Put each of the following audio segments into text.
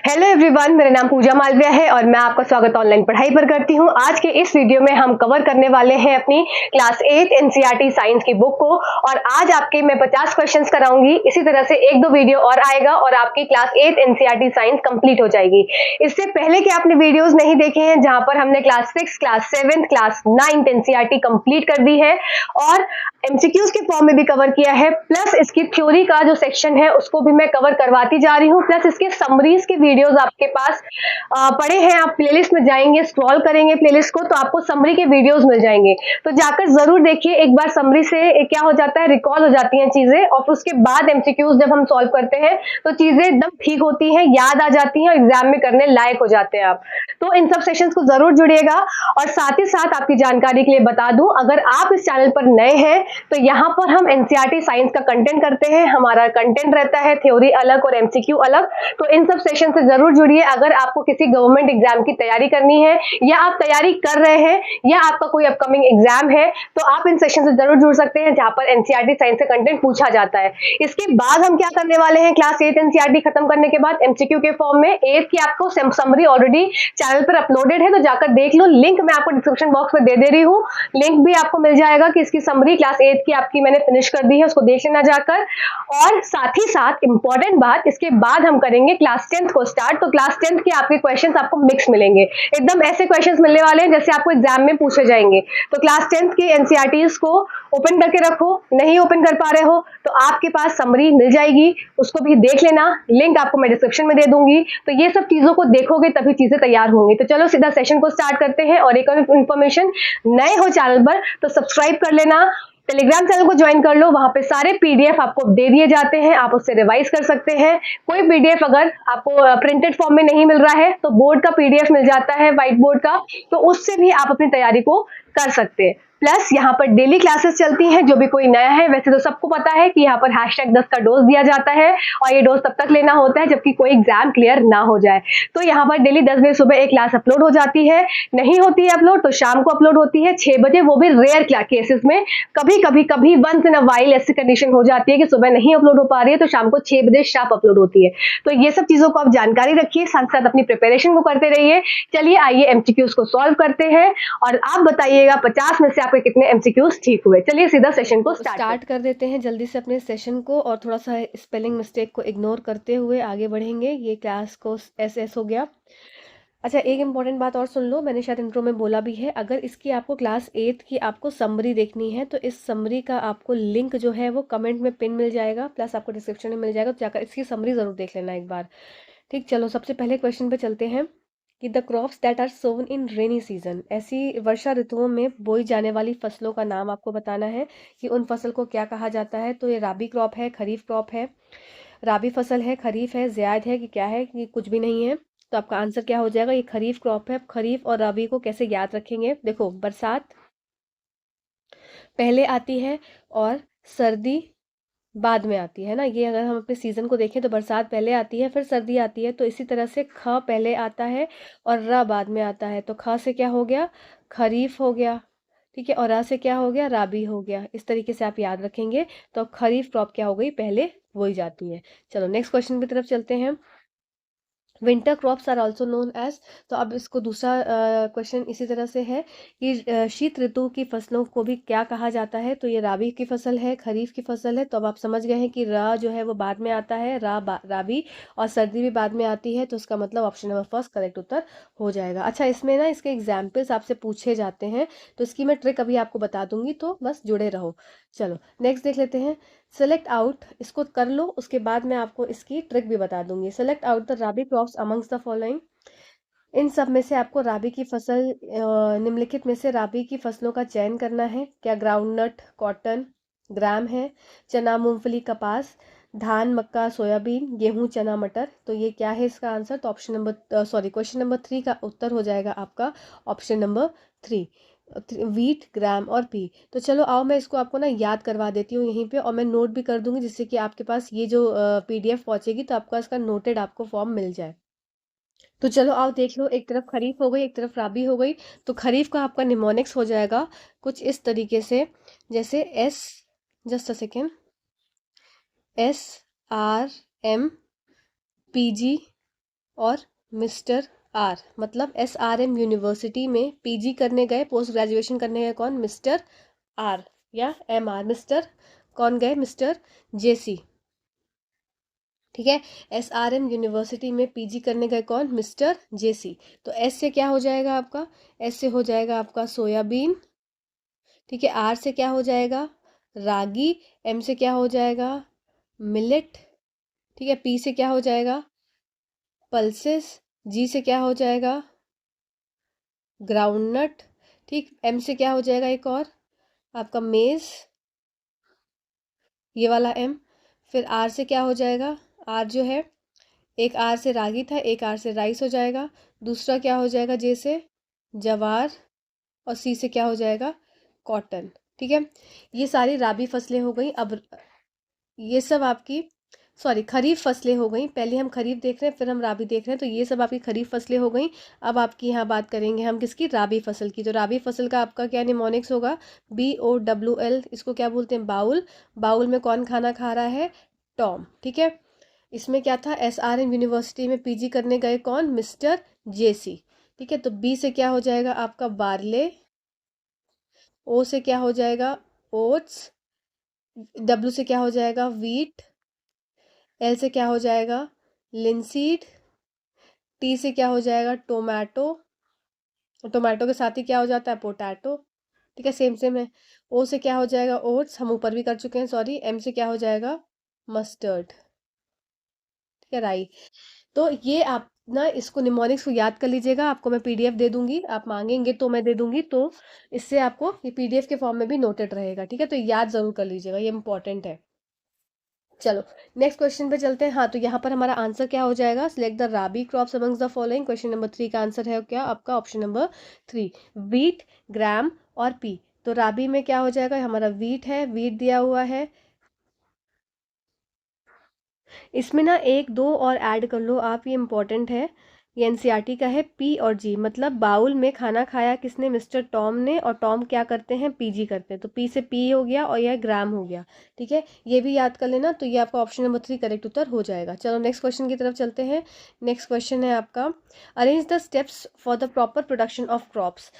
Hello everyone, मेरा नाम पूजा मालविया है और मैं आपका स्वागत ऑनलाइन पढ़ाई पर करती हूँ। आज के इस वीडियो में हम कवर करने वाले हैं अपनी क्लास 8 एनसीईआरटी साइंस की बुक को। और आज आपके मैं 50 क्वेश्चंस कराऊंगी। इसी तरह से एक दो वीडियो और आएगा और आपकी क्लास 8 एनसीईआरटी साइंस कंप्लीट हो जाएगी। इससे पहले के आपने वीडियोज नहीं देखे हैं जहां पर हमने class 6, class 7, class 9 NCERT complete कर दी है और एमसीक्यूज के फॉर्म में भी कवर किया है, प्लस इसकी थ्योरी का जो सेक्शन है उसको भी मैं कवर करवाती जा रही हूँ, प्लस इसके समरीज के वीडियोस आपके पास पड़े हैं। आप प्लेलिस्ट में जाएंगे, स्क्रॉल करेंगे प्लेलिस्ट को तो आपको समरी के वीडियोस मिल जाएंगे, तो जाकर जरूर देखिए। एक बार समरी से क्या हो जाता है, रिकॉल हो जाती हैं चीजें और उसके बाद एमसीक्यूज जब हम सॉल्व करते हैं तो चीजें एकदम ठीक होती हैं, याद आ जाती हैं, एग्जाम में करने लायक हो जाते हैं आप। तो इन सब सेशंस को जरूर जुड़िएगा। और साथ ही साथ आपकी जानकारी के लिए बता दूं, अगर आप इस चैनल पर नए हैं तो यहाँ पर हम एनसीईआरटी साइंस का कंटेंट करते हैं। हमारा कंटेंट रहता है थ्योरी अलग और एमसीक्यू अलग, तो इन सब सेशन से जरूर जुड़िए। अगर आपको किसी गवर्नमेंट एग्जाम की तैयारी करनी है या आप तैयारी कर रहे हैं या आपका कोई अपकमिंग एग्जाम है तो आप इन सेशन से जरूर जुड़ सकते हैं जहां पर एनसीईआरटी साइंस का कंटेंट पूछा जाता है। इसके बाद हम क्या करने वाले हैं, क्लास 8 एनसीईआरटी खत्म करने के बाद एमसीक्यू के फॉर्म में 8 की आपको समरी ऑलरेडी चैनल पर अपलोडेड है, तो जाकर देख लो। लिंक मैं आपको डिस्क्रिप्शन बॉक्स में दे रही हूँ, लिंक भी आपको मिल जाएगा कि इसकी समरी क्लास 8 की आपकी मैंने फिनिश कर दी है, उसको देख लेना जाकर। और साथ ही साथ इंपॉर्टेंट बात, इसके बाद हम करेंगे क्लास 10 को स्टार्ट। तो क्लास 10 के आपके क्वेश्चंस आपको मिक्स मिलेंगे, एकदम ऐसे क्वेश्चंस मिलने वाले हैं जैसे आपको एग्जाम में पूछे जाएंगे। तो क्लास 10 के एनसीईआरटीज को ओपन करके रखो, नहीं ओपन कर पा रहे हो तो आपके पास समरी मिल जाएगी, उसको भी देख लेना। लिंक आपको मैं डिस्क्रिप्शन में दे दूंगी। तो ये सब चीजों को देखोगे तभी चीजें तैयार होंगी। तो चलो सीधा सेशन को स्टार्ट करते हैं। और एक और इन्फॉर्मेशन, नए हो चैनल पर तो सब्सक्राइब कर लेना, टेलीग्राम चैनल को ज्वाइन कर लो, वहां पे सारे पीडीएफ आपको दे दिए जाते हैं, आप उससे रिवाइज कर सकते हैं। कोई पीडीएफ अगर आपको प्रिंटेड फॉर्म में नहीं मिल रहा है तो बोर्ड का पीडीएफ मिल जाता है, व्हाइट बोर्ड का, तो उससे भी आप अपनी तैयारी को कर सकते हैं। प्लस यहाँ पर डेली क्लासेस चलती हैं। जो भी कोई नया है, वैसे तो सबको पता है कि यहाँ पर #10 का डोज दिया जाता है और ये डोज तब तक लेना होता है जबकि कोई एग्जाम क्लियर ना हो जाए। तो यहाँ पर डेली 10 बजे सुबह एक क्लास अपलोड हो जाती है, नहीं होती है अपलोड तो शाम को अपलोड होती है 6 बजे, वो भी रेयर केसेस में। कभी वंस इन अ वाइल ऐसी कंडीशन हो जाती है कि सुबह नहीं अपलोड हो पा रही है तो शाम को 6 बजे शार्प अपलोड होती है। तो ये सब चीजों को आप जानकारी रखिए, साथ साथ अपनी प्रिपरेशन को करते रहिए। चलिए आइए एमसीक्यूज को सॉल्व करते हैं और आप बताइएगा 50 में से आपके कितने एमसीक्यूज ठीक हुए। चलिए सीधा सेशन को स्टार्ट कर देते हैं जल्दी से अपने सेशन को, और थोड़ा सा स्पेलिंग मिस्टेक को इग्नोर करते हुए आगे बढ़ेंगे। ये क्लास को एस हो गया। अच्छा, एक इम्पॉर्टेंट बात और सुन लो, मैंने शायद इंट्रो में बोला भी है, अगर इसकी आपको क्लास 8 की आपको समरी देखनी है तो इस समरी का आपको लिंक जो है वो कमेंट में पिन मिल जाएगा, प्लस आपको डिस्क्रिप्शन में मिल जाएगा, तो जाकर इसकी समरी ज़रूर देख लेना एक बार। ठीक, चलो सबसे पहले क्वेश्चन पे चलते हैं कि the crops that are sown in rainy season, ऐसी वर्षा ऋतुओं में बोई जाने वाली फसलों का नाम आपको बताना है कि उन फसल को क्या कहा जाता है। तो ये राबी क्रॉप है, खरीफ क्रॉप है, राबी फसल है, खरीफ है, ज़ैद है कि क्या है, कि कुछ भी नहीं है। तो आपका आंसर क्या हो जाएगा, ये खरीफ क्रॉप है। अब खरीफ और रबी को कैसे याद रखेंगे, देखो बरसात पहले आती है और सर्दी बाद में आती है ना। ये अगर हम अपने सीजन को देखें तो बरसात पहले आती है फिर सर्दी आती है, तो इसी तरह से ख पहले आता है और र बाद में आता है। तो ख से क्या हो गया, खरीफ हो गया, ठीक है, और रा से क्या हो गया, राबी हो गया। इस तरीके से आप याद रखेंगे। तो अब खरीफ क्रॉप क्या हो गई, पहले वही जाती है। चलो नेक्स्ट क्वेश्चन की तरफ चलते हैं। Winter crops are also known as, तो अब इसको दूसरा क्वेश्चन इसी तरह से है कि शीत ऋतु की फसलों को भी क्या कहा जाता है। तो ये राबी की फसल है, खरीफ की फसल है। तो अब आप समझ गए हैं कि रा जो है वो बाद में आता है, राबी, और सर्दी भी बाद में आती है। तो इसका मतलब ऑप्शन नंबर फर्स्ट करेक्ट उत्तर हो जाएगा। अच्छा, इसमें ना इसके एग्जाम्पल्स आपसे पूछे जाते हैं, तो इसकी मैं ट्रिक अभी आपको बता दूंगी, तो बस जुड़े रहो। चलो नेक्स्ट देख लेते हैं। सेलेक्ट आउट, इसको कर लो, उसके बाद मैं आपको इसकी ट्रिक भी बता दूंगी। Select out the rabi crops amongst the following, इन सब में से आपको राबी की फसल, निम्नलिखित में से राबी की फसलों का चयन करना है। क्या ग्राउंडनट, कॉटन, ग्राम है, चना, मूंगफली, कपास, धान, मक्का, सोयाबीन, गेहूं, चना, मटर। तो ये क्या है इसका आंसर, तो ऑप्शन नंबर क्वेश्चन नंबर 3 का उत्तर हो जाएगा आपका ऑप्शन नंबर 3, वीट, ग्राम और पी। तो चलो आओ मैं इसको आपको ना याद करवा देती हूँ यहीं पे, और मैं नोट भी कर दूंगी जिससे कि आपके पास ये जो पीडीएफ पहुंचेगी तो आपका इसका नोटेड आपको फॉर्म मिल जाए। तो चलो आओ देख लो, एक तरफ खरीफ हो गई, एक तरफ राबी हो गई। तो खरीफ का आपका निमोनिक्स हो जाएगा कुछ इस तरीके से, जैसे S, just a second, SRM, PG और मिस्टर आर, मतलब SRM यूनिवर्सिटी में पीजी करने गए, पोस्ट ग्रेजुएशन करने गए कौन? मिस्टर आर या MR। मिस्टर कौन गए? Mister JC। ठीक है, SRM यूनिवर्सिटी में पीजी करने गए कौन? Mister JC। तो S से क्या हो जाएगा आपका? S से हो जाएगा आपका सोयाबीन। ठीक है, R से क्या हो जाएगा? रागी। M से क्या हो जाएगा? मिलेट। ठीक है, P से क्या हो जाएगा? पल्सेस। G से क्या हो जाएगा? ग्राउंडनट। ठीक, M से क्या हो जाएगा? एक और आपका मेज, ये वाला M। फिर R से क्या हो जाएगा? R जो है, एक R से रागी था, एक R से राइस हो जाएगा। दूसरा क्या हो जाएगा? J से जवार, और C से क्या हो जाएगा? कॉटन। ठीक है, ये सारी राबी फसलें हो गई। अब ये सब आपकी, सॉरी, खरीफ फसलें हो गई। पहले हम खरीफ देख रहे हैं, फिर हम राबी देख रहे हैं। तो ये सब आपकी खरीफ फसलें हो गई। अब आपकी यहाँ बात करेंगे हम किसकी? राबी फसल की। तो राबी फसल का आपका क्या निमोनिक्स होगा? BOWL। इसको क्या बोलते हैं? बाउल। बाउल में कौन खाना खा रहा है? टॉम। ठीक है, इसमें क्या था? SRM यूनिवर्सिटी में पीजी करने गए कौन? Mister JC। ठीक है, तो B से क्या हो जाएगा आपका? बार्ले। O से क्या हो जाएगा? ओट्स। W से क्या हो जाएगा? वीट। L से क्या हो जाएगा? लिंसीड। T से क्या हो जाएगा? टोमेटो। टोमेटो के साथ ही क्या हो जाता है? पोटैटो। ठीक है, सेम सेम है। O से क्या हो जाएगा? ओट्स, हम ऊपर भी कर चुके हैं, सॉरी। M से क्या हो जाएगा? मस्टर्ड। ठीक है, राई। तो ये आप ना इसको निमोनिक्स को याद कर लीजिएगा। आपको मैं PDF दे दूंगी, आप मांगेंगे तो मैं दे दूंगी, तो इससे आपको ये PDF के फॉर्म में भी नोटेड रहेगा। ठीक है, तो याद जरूर कर लीजिएगा, ये इंपॉर्टेंट है। चलो नेक्स्ट क्वेश्चन पे चलते हैं। हाँ, तो यहाँ पर हमारा आंसर क्या हो जाएगा? Select the rabi crops amongst the following. Question number 3 का आंसर है क्या आपका? ऑप्शन नंबर 3, वीट, ग्राम और पी। तो राबी में क्या हो जाएगा? हमारा वीट है, वीट दिया हुआ है। इसमें ना एक दो और ऐड कर लो आप, ये इंपॉर्टेंट है। ये NCERT का है। P और G, मतलब बाउल में खाना खाया किसने? मिस्टर टॉम ने। और टॉम क्या करते हैं? PG करते हैं। तो P से P हो गया और यह ग्राम हो गया। ठीक है, ये भी याद कर लेना। तो ये आपका ऑप्शन नंबर 3 करेक्ट उत्तर हो जाएगा। चलो नेक्स्ट क्वेश्चन की तरफ चलते हैं। नेक्स्ट क्वेश्चन है आपका, arrange the steps for the proper production of crops.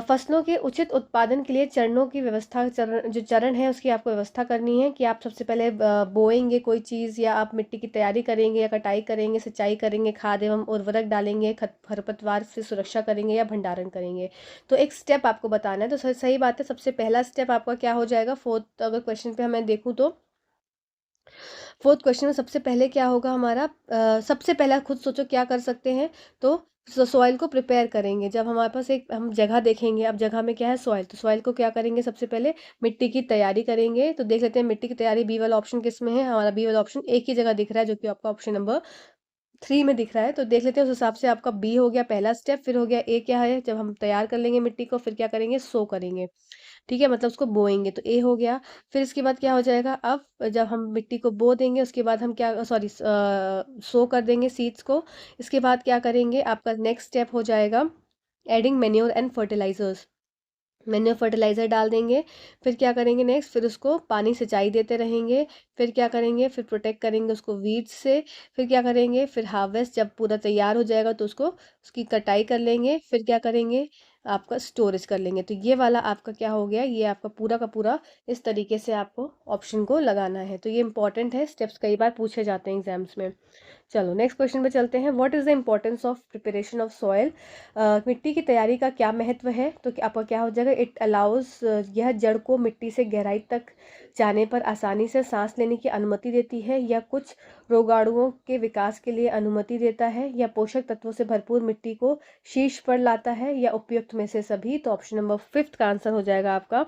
फसलों के उचित उत्पादन के लिए चरणों की व्यवस्था, जो चरण है उसकी आपको व्यवस्था करनी है। कि आप सबसे पहले बोएंगे कोई चीज़, या आप मिट्टी की तैयारी करेंगे, या कटाई करेंगे, सिंचाई करेंगे, खाद एवं उर्वरक डालेंगे, खरपतवार से सुरक्षा करेंगे, या भंडारण करेंगे। तो एक स्टेप आपको बताना है। तो सही बात है, सबसे पहला स्टेप आपका क्या हो जाएगा? फोर्थ अगर क्वेश्चन पे मैं देखूँ तो फोर्थ क्वेश्चन में सबसे पहले क्या होगा हमारा? सबसे पहला खुद सोचो क्या कर सकते हैं। तो सॉइल को प्रिपेयर करेंगे। जब हमारे पास एक हम जगह देखेंगे, अब जगह में क्या है? सॉइल। तो सॉइल को क्या करेंगे? सबसे पहले मिट्टी की तैयारी करेंगे। तो देख लेते हैं मिट्टी की तैयारी बी वाला ऑप्शन किस में है। हमारा बी वाला ऑप्शन एक ही जगह दिख रहा है, जो कि आपका ऑप्शन नंबर 3 में दिख रहा है। तो देख लेते हैं, उस हिसाब से आपका बी हो गया पहला स्टेप। फिर हो गया ए, क्या है? जब हम तैयार कर लेंगे मिट्टी को, फिर क्या करेंगे? सो करेंगे। ठीक है, मतलब उसको बोएंगे, तो ए हो गया। फिर इसके बाद क्या हो जाएगा? अब जब हम मिट्टी को बो देंगे, उसके बाद हम क्या, सॉरी, सो कर देंगे सीड्स को। इसके बाद क्या करेंगे? आपका नेक्स्ट स्टेप हो जाएगा adding manure and fertilisers. Manure fertiliser डाल देंगे। फिर क्या करेंगे नेक्स्ट? फिर उसको पानी सिंचाई देते रहेंगे। फिर क्या करेंगे? फिर प्रोटेक्ट करेंगे उसको वीड्स से। फिर क्या करेंगे? फिर हार्वेस्ट जब पूरा तैयार हो जाएगा तो उसको, उसकी कटाई कर लेंगे। फिर क्या करेंगे? आपका स्टोरेज कर लेंगे। तो ये वाला आपका क्या हो गया? ये आपका पूरा का पूरा इस तरीके से आपको ऑप्शन को लगाना है। तो ये इंपॉर्टेंट है, स्टेप्स कई बार पूछे जाते हैं एग्जाम्स में। चलो नेक्स्ट क्वेश्चन पे चलते हैं। What is the importance of preparation of soil. मिट्टी की तैयारी का क्या महत्व है? तो आपका क्या हो जाएगा? इट अलाउज, यह जड़ को मिट्टी से गहराई तक जाने पर आसानी से सांस लेने की अनुमति देती है, या कुछ रोगाणुओं के विकास के लिए अनुमति देता है, या पोषक तत्वों से भरपूर मिट्टी को शीर्ष पर लाता है, या उपयुक्त में से सभी। तो ऑप्शन नंबर 5 का आंसर हो जाएगा आपका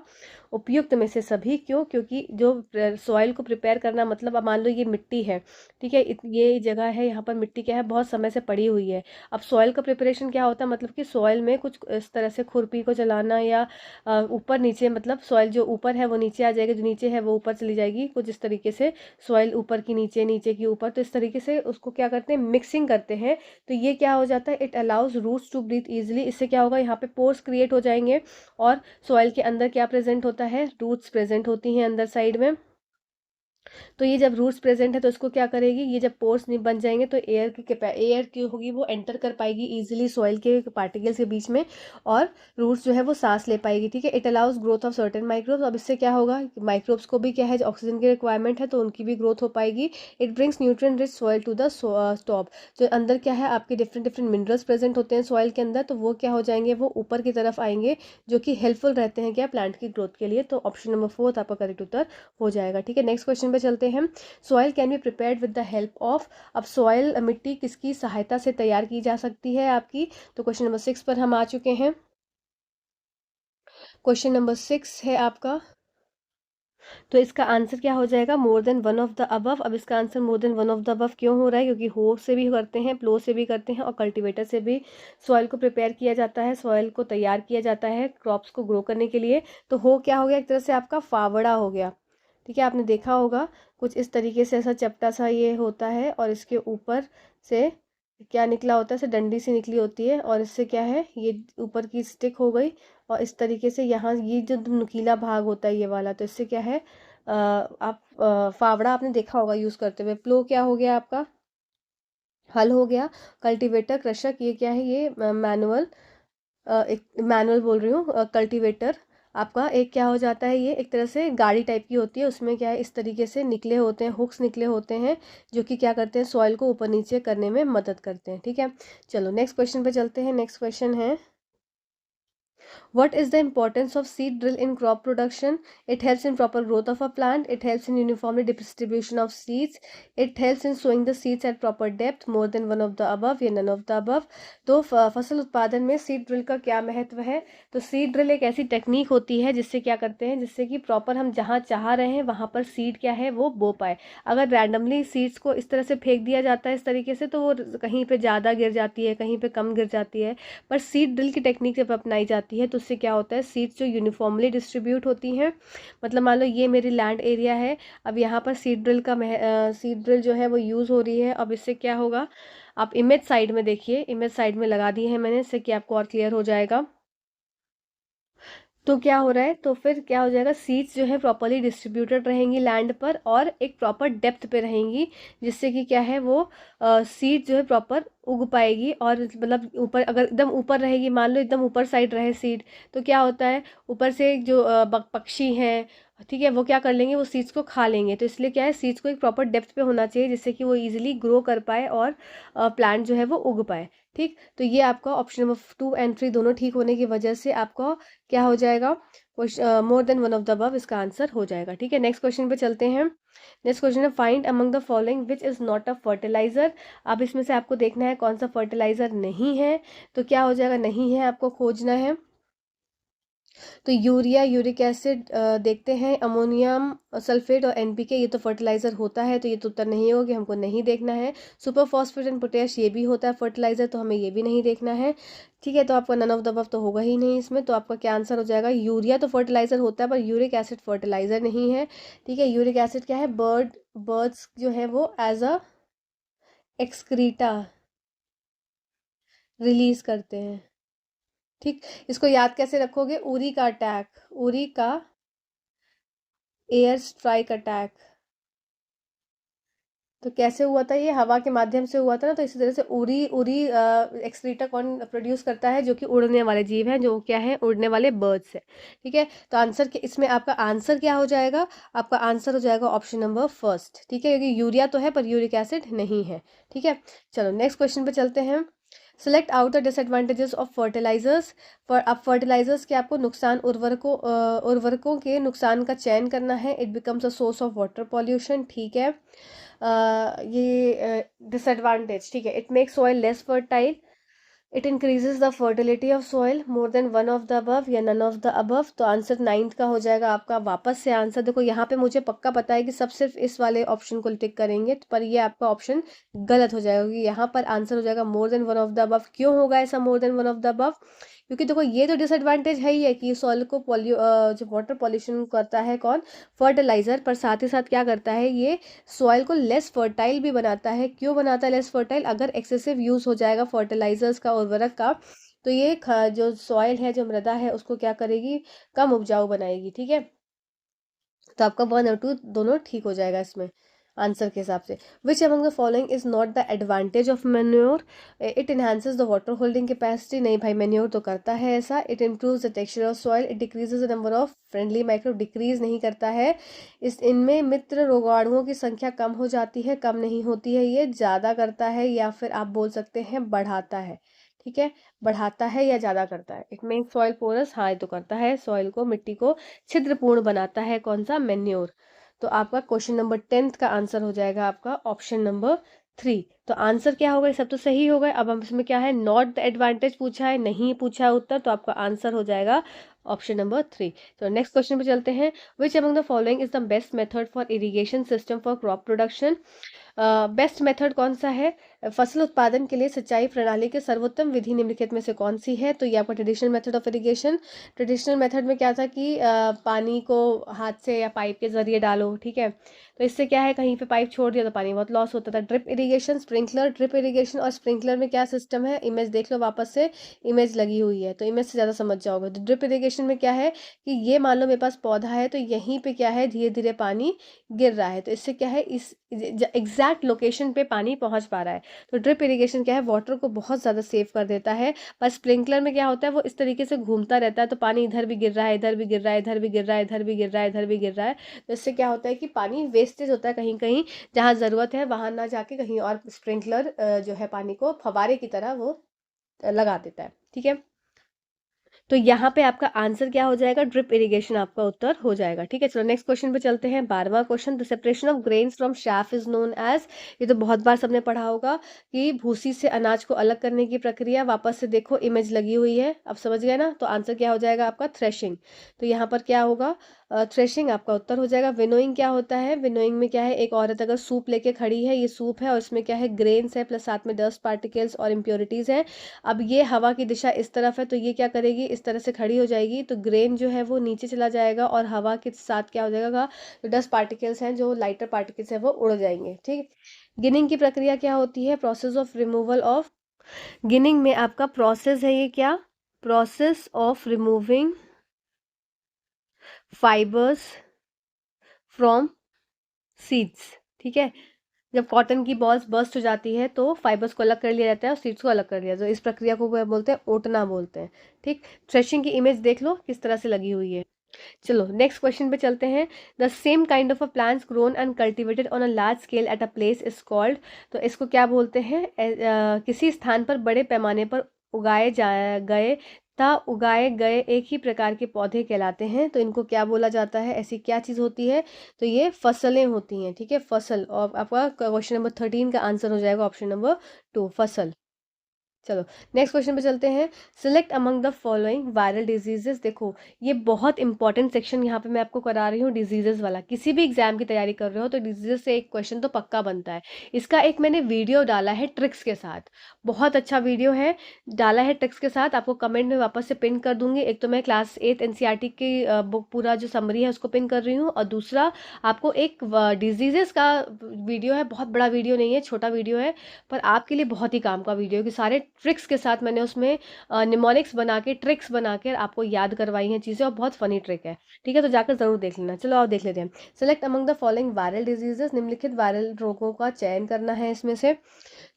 उपयुक्त में से सभी। क्यों? क्योंकि जो सॉइल को प्रिपेयर करना, मतलब अब मान लो ये मिट्टी है, ठीक है, ये जगह है, यहाँ पर मिट्टी क्या है? बहुत समय से पड़ी हुई है। अब सॉइल का प्रिपरेशन क्या होता है? मतलब कि सॉइल में कुछ इस तरह से खुरपी को चलाना, या ऊपर नीचे, मतलब सॉइल जो ऊपर है वो नीचे आ जाएगी, जो नीचे है वो ऊपर चली जाएगी, कुछ इस तरीके से। सॉइल ऊपर की नीचे, नीचे की ऊपर, तो इस तरीके से उसको क्या करते हैं? मिक्सिंग करते हैं। तो ये क्या हो जाता है? It allows roots to breathe easily. इससे क्या होगा? यहाँ पे पोर्स क्रिएट हो जाएंगे, और सॉइल के अंदर क्या प्रेजेंट होता है? रूट्स प्रेजेंट होती हैं अंदर साइड में। तो ये जब रूट्स प्रेजेंट है तो इसको क्या करेगी, ये जब पोर्स नहीं बन जाएंगे तो एयर की होगी वो एंटर कर पाएगी इजीली सॉइल के पार्टिकल्स के बीच में, और रूट्स जो है वो सांस ले पाएगी। ठीक है, it allows growth of certain microbes. अब इससे क्या होगा, माइक्रोब्स को भी क्या है, ऑक्सीजन की रिक्वायरमेंट है तो उनकी भी ग्रोथ हो पाएगी। It brings nutrient rich soil to the top. जो अंदर क्या है आपके डिफरेंट डिफरेंट मिनरल्स प्रेजेंट होते हैं सॉइल के अंदर, तो वो क्या हो जाएंगे, वो ऊपर की तरफ आएंगे, जो कि हेल्पफुल रहते हैं क्या, प्लांट की ग्रोथ के लिए। तो ऑप्शन नंबर 4 आपका करेक्ट उत्तर हो जाएगा। ठीक है, नेक्स्ट क्वेश्चन पे चलते हैं। Soil can be prepared with the help of. अब सॉइल मिट्टी किसकी सहायता से तैयार की जा सकती है आपकी, तो क्वेश्चन नंबर 6 पर हम आ चुके हैं। क्वेश्चन नंबर 6 है आपका, तो इसका आंसर क्या हो जाएगा, more than one of the above. अब इसका answer more than one of the above क्यों हो रहा है, क्योंकि हो से भी करते हैं, प्लो से भी करते हैं, और कल्टीवेटर से भी सॉइल को प्रिपेयर किया जाता है, सॉइल को तैयार किया जाता है क्रॉप्स को ग्रो करने के लिए। तो हो क्या हो गया, एक तरह से आपका फावड़ा हो गया। ठीक है, आपने देखा होगा कुछ इस तरीके से, ऐसा चपटा सा ये होता है, और इसके ऊपर से क्या निकला होता है, ऐसे डंडी सी निकली होती है, और इससे क्या है, ये ऊपर की स्टिक हो गई, और इस तरीके से यहाँ ये जो नुकीला भाग होता है ये वाला, तो इससे क्या है, आप फावड़ा आपने देखा होगा यूज़ करते हुए। प्लो क्या हो गया आपका, हल हो गया। कल्टीवेटर, कृषक, ये क्या है, ये मैनुअल, एक मैनुअल बोल रही हूँ, कल्टीवेटर आपका एक क्या हो जाता है, ये एक तरह से गाड़ी टाइप की होती है, उसमें क्या है इस तरीके से निकले होते हैं, हुक्स निकले होते हैं, जो कि क्या करते हैं, सॉइल को ऊपर नीचे करने में मदद करते हैं। ठीक है, चलो नेक्स्ट क्वेश्चन पे चलते हैं। नेक्स्ट क्वेश्चन है, what is the importance of seed drill in crop production? It helps in proper growth of a plant. It helps in uniformly distribution of seeds. It helps in sowing the seeds at proper depth. More than one of the above या none of the above. तो फसल उत्पादन में seed drill का क्या महत्व है, तो सीड ड्रिल एक ऐसी टेक्निक होती है जिससे क्या करते हैं, जिससे कि प्रॉपर हम जहाँ चाह रहे हैं वहाँ पर सीड क्या है वो बो पाए। अगर रैंडमली सीड्स को इस तरह से फेंक दिया जाता है इस तरीके से, तो वो कहीं पे ज़्यादा गिर जाती है, कहीं पे कम गिर जाती है। पर सीड ड्रिल की टेक्निक जब अपनाई जाती है तो उससे क्या होता है, सीड्स जो यूनिफॉर्मली डिस्ट्रीब्यूट होती हैं। मतलब मान लो ये मेरी लैंड एरिया है, अब यहाँ पर सीड ड्रिल का सीड ड्रिल जो है वो यूज़ हो रही है। अब इससे क्या होगा, आप इमेज साइड में देखिए, इमेज साइड में लगा दी है मैंने, इससे कि आपको और क्लियर हो जाएगा। तो क्या हो रहा है, तो फिर क्या हो जाएगा, सीड्स जो है प्रॉपरली डिस्ट्रीब्यूटेड रहेंगी लैंड पर, और एक प्रॉपर डेप्थ पे रहेंगी, जिससे कि क्या है वो सीड जो है प्रॉपर उग पाएगी। और मतलब ऊपर, अगर एकदम ऊपर रहेगी, मान लो एकदम ऊपर साइड रहे सीड, तो क्या होता है, ऊपर से जो पक्षी हैं, ठीक है, वो क्या कर लेंगे, वो सीड्स को खा लेंगे। तो इसलिए क्या है, सीड्स को एक प्रॉपर डेप्थ पे होना चाहिए, जिससे कि वो इजीली ग्रो कर पाए और प्लांट जो है वो उग पाए। ठीक, तो ये आपका ऑप्शन नंबर 2 एंड 3 दोनों ठीक होने की वजह से आपका क्या हो जाएगा, more than one of the above इसका आंसर हो जाएगा। ठीक है, नेक्स्ट क्वेश्चन पे चलते हैं। नेक्स्ट क्वेश्चन है, find among the following which is not a fertiliser. अब इसमें से आपको देखना है कौन सा फर्टिलाइजर नहीं है, तो क्या हो जाएगा, नहीं है आपको खोजना है। तो यूरिया, यूरिक एसिड देखते हैं, अमोनियम सल्फेट और एनपीके, ये तो फर्टिलाइजर होता है, तो ये तो उत्तर नहीं होगा, हमको नहीं देखना है। सुपर फॉस्फेट एंड पोटेश ये भी होता है फर्टिलाइजर, तो हमें ये भी नहीं देखना है। ठीक है, तो आपका नन ऑफ द अबव तो होगा ही नहीं इसमें, तो आपका क्या आंसर हो जाएगा, यूरिया तो फर्टिलाइजर होता है पर यूरिक एसिड फर्टिलाइजर नहीं है। ठीक है, यूरिक एसिड क्या है, बर्ड्स जो है वो एज अ एक्सक्रीटा रिलीज करते हैं। ठीक, इसको याद कैसे रखोगे, उरी का अटैक, उरी का एयर स्ट्राइक अटैक, तो कैसे हुआ था, ये हवा के माध्यम से हुआ था ना, तो इसी तरह से उरी उरी एक्सक्रीटा कौन प्रोड्यूस करता है, जो कि उड़ने वाले जीव हैं, जो क्या है, उड़ने वाले बर्ड्स है। ठीक है, तो आंसर के इसमें आपका आंसर क्या हो जाएगा, आपका आंसर हो जाएगा ऑप्शन नंबर फर्स्ट। ठीक है, क्योंकि यूरिया तो है पर यूरिक एसिड नहीं है। ठीक है, चलो नेक्स्ट क्वेश्चन पे चलते हैं। Select out the disadvantages of fertilisers. अब फर्टिलाइजर्स के आपको नुकसान, उर्वरकों के नुकसान का चयन करना है। It becomes a source of water pollution, ठीक है। ये डिसएडवांटेज, ठीक है, it makes soil less fertile, it increases the fertility of soil, more than one of the above या नन ऑफ द अबव। तो आंसर 9th का हो जाएगा आपका। वापस से आंसर देखो, यहाँ पे मुझे पक्का पता है कि सब सिर्फ इस वाले ऑप्शन को टिक करेंगे, पर ये आपका ऑप्शन गलत हो जाएगा, क्योंकि यहाँ पर आंसर हो जाएगा more than one of the above. क्यों होगा ऐसा मोर than one of the above, क्योंकि देखो ये तो डिसएडवांटेज है ही है कि सॉइल को जो वाटर पॉल्यूशन करता है कौन, फर्टिलाइजर, पर साथ ही साथ क्या करता है, ये सॉइल को लेस फर्टाइल भी बनाता है। क्यों बनाता है लेस फर्टाइल, अगर एक्सेसिव यूज़ हो जाएगा फर्टिलाइजर्स का, उर्वरक का, तो ये जो सॉइल है, जो मृदा है, उसको क्या करेगी, कम उपजाऊ बनाएगी। ठीक है, तो आपका 1 और 2 दोनों ठीक हो जाएगा इसमें आंसर के हिसाब से। विच among the following is not the advantage of manure? It enhances the water holding capacity. नहीं भाई, मैन्योर तो करता है ऐसा। It improves the texture of soil. It decreases the number of friendly micro. Decrease नहीं करता है। इनमें मित्र रोगाणुओं की संख्या कम हो जाती है, कम नहीं होती है। ये ज़्यादा करता है, या फिर आप बोल सकते हैं बढ़ाता है। ठीक है, बढ़ाता है या ज़्यादा करता है। It make soil porous. हाँ, ये तो करता है, सॉइल को, मिट्टी को छिद्रपूर्ण बनाता है। कौन सा? मैन्योर। तो आपका क्वेश्चन नंबर 10th का आंसर हो जाएगा आपका ऑप्शन नंबर 3। तो आंसर क्या होगा? सब तो सही हो गए। अब हम इसमें क्या है, नॉट द एडवांटेज पूछा है, नहीं पूछा है उत्तर, तो आपका आंसर हो जाएगा ऑप्शन नंबर 3। तो नेक्स्ट क्वेश्चन पे चलते हैं। विच among the following is the best method for irrigation system for crop production? Best method कौन सा है? फसल उत्पादन के लिए सिंचाई प्रणाली के सर्वोत्तम विधि निम्नलिखित में से कौन सी है? तो ये आपका traditional method of irrigation. Traditional method में क्या था कि पानी को हाथ से या पाइप के जरिए डालो। ठीक है, तो इससे क्या है, कहीं पे पाइप छोड़ दिया तो पानी बहुत लॉस होता था। Drip irrigation, sprinkler. Drip irrigation और स्प्रिंकलर में क्या सिस्टम है? इमेज देख लो वापस से, इमेज लगी हुई है तो इमेज से ज़्यादा समझ जाओगे। तो ड्रिप इरिगेशन में क्या है कि ये मान लो मेरे पास पौधा है, तो यहीं पे क्या है, धीरे धीरे पानी गिर रहा है, तो इससे क्या है, इस एग्जैक्ट लोकेशन पे पानी पहुंच पा रहा है। तो ड्रिप इरिगेशन क्या है, वाटर को बहुत ज़्यादा सेव कर देता है। पर स्प्रिंकलर में क्या होता है, वो इस तरीके से घूमता रहता है, तो पानी इधर भी गिर रहा है, इधर भी गिर रहा है, इधर भी गिर रहा है, इधर भी गिर रहा है, इधर भी गिर रहा है। तो इससे क्या होता है कि पानी वेस्टेज होता है, कहीं कहीं जहाँ ज़रूरत है वहाँ ना जाके कहीं और स्प्रिंकलर जो है पानी को फवारे की तरह वो लगा देता है। ठीक है, तो यहाँ पे आपका आंसर क्या हो जाएगा? ड्रिप इरिगेशन आपका उत्तर हो जाएगा। ठीक है, चलो नेक्स्ट क्वेश्चन पे चलते हैं। 12वां question. The separation of grains from chaff is known as. ये तो बहुत बार सबने पढ़ा होगा कि भूसी से अनाज को अलग करने की प्रक्रिया। वापस से देखो, इमेज लगी हुई है, अब समझ गए ना? तो आंसर क्या हो जाएगा आपका? थ्रेशिंग। तो यहाँ पर क्या होगा? थ्रेशिंग आपका उत्तर हो जाएगा। विनोइंग क्या होता है? विनोइंग में क्या है, एक औरत अगर सूप लेके खड़ी है, ये सूप है और इसमें क्या है, ग्रेन्स है प्लस साथ में डस्ट पार्टिकल्स और इम्प्योरिटीज है। अब ये हवा की दिशा इस तरफ है, तो ये क्या करेगी, इस तरह से खड़ी हो जाएगी, तो ग्रेन जो है वो नीचे चला जाएगा और हवा के साथ क्या हो जाएगा, जो डस्ट पार्टिकल्स हैं, जो लाइटर पार्टिकल्स हैं, वो उड़ जाएंगे। ठीक। गिनिंग की प्रक्रिया क्या होती है? Process of removal of. Ginning में आपका प्रोसेस है ये क्या? Process of removing fibres from seeds. ठीक है, जब कॉटन की बॉल्स बर्स्ट हो जाती है तो फाइबर्स को अलग कर लिया जाता है और सीड्स को अलग कर लिया जाता है। इस प्रक्रिया को क्या बोलते हैं? ओटना बोलते हैं। ठीक, थ्रेशिंग की इमेज देख लो किस तरह से लगी हुई है। चलो नेक्स्ट क्वेश्चन पे चलते हैं। The same kind of a plants grown and cultivated on a large scale at a place is called. तो इसको क्या बोलते हैं? किसी स्थान पर बड़े पैमाने पर उगाए गए एक ही प्रकार के पौधे कहलाते हैं। तो इनको क्या बोला जाता है? ऐसी क्या चीज़ होती है? तो ये फसलें होती हैं। ठीक है, फसल। और आपका क्वेश्चन नंबर 13 का आंसर हो जाएगा ऑप्शन नंबर 2, फसल। चलो नेक्स्ट क्वेश्चन पे चलते हैं। Select among the following viral diseases. देखो ये बहुत इंपॉर्टेंट सेक्शन यहाँ पे मैं आपको करा रही हूँ, डिजीजेस वाला। किसी भी एग्जाम की तैयारी कर रहे हो तो डिजीजेस से एक क्वेश्चन तो पक्का बनता है। इसका एक मैंने वीडियो डाला है ट्रिक्स के साथ, बहुत अच्छा वीडियो है, डाला है ट्रिक्स के साथ। आपको कमेंट में वापस से पिन कर दूंगी। एक तो मैं क्लास 8 एनसीईआरटी की बुक पूरा जो समरी है उसको पिन कर रही हूँ, और दूसरा आपको एक डिजीजेस का वीडियो है, बहुत बड़ा वीडियो नहीं है, छोटा वीडियो है, पर आपके लिए बहुत ही काम का वीडियो कि सारे ट्रिक्स के साथ मैंने उसमें निमोनिक्स बना के, ट्रिक्स बना के आपको याद करवाई हैं चीज़ें, और बहुत फनी ट्रिक है। ठीक है, तो जाकर ज़रूर देख लेना। चलो आओ देख लेते हैं। Select among the following viral diseases. निम्नलिखित वायरल रोगों का चयन करना है इसमें से।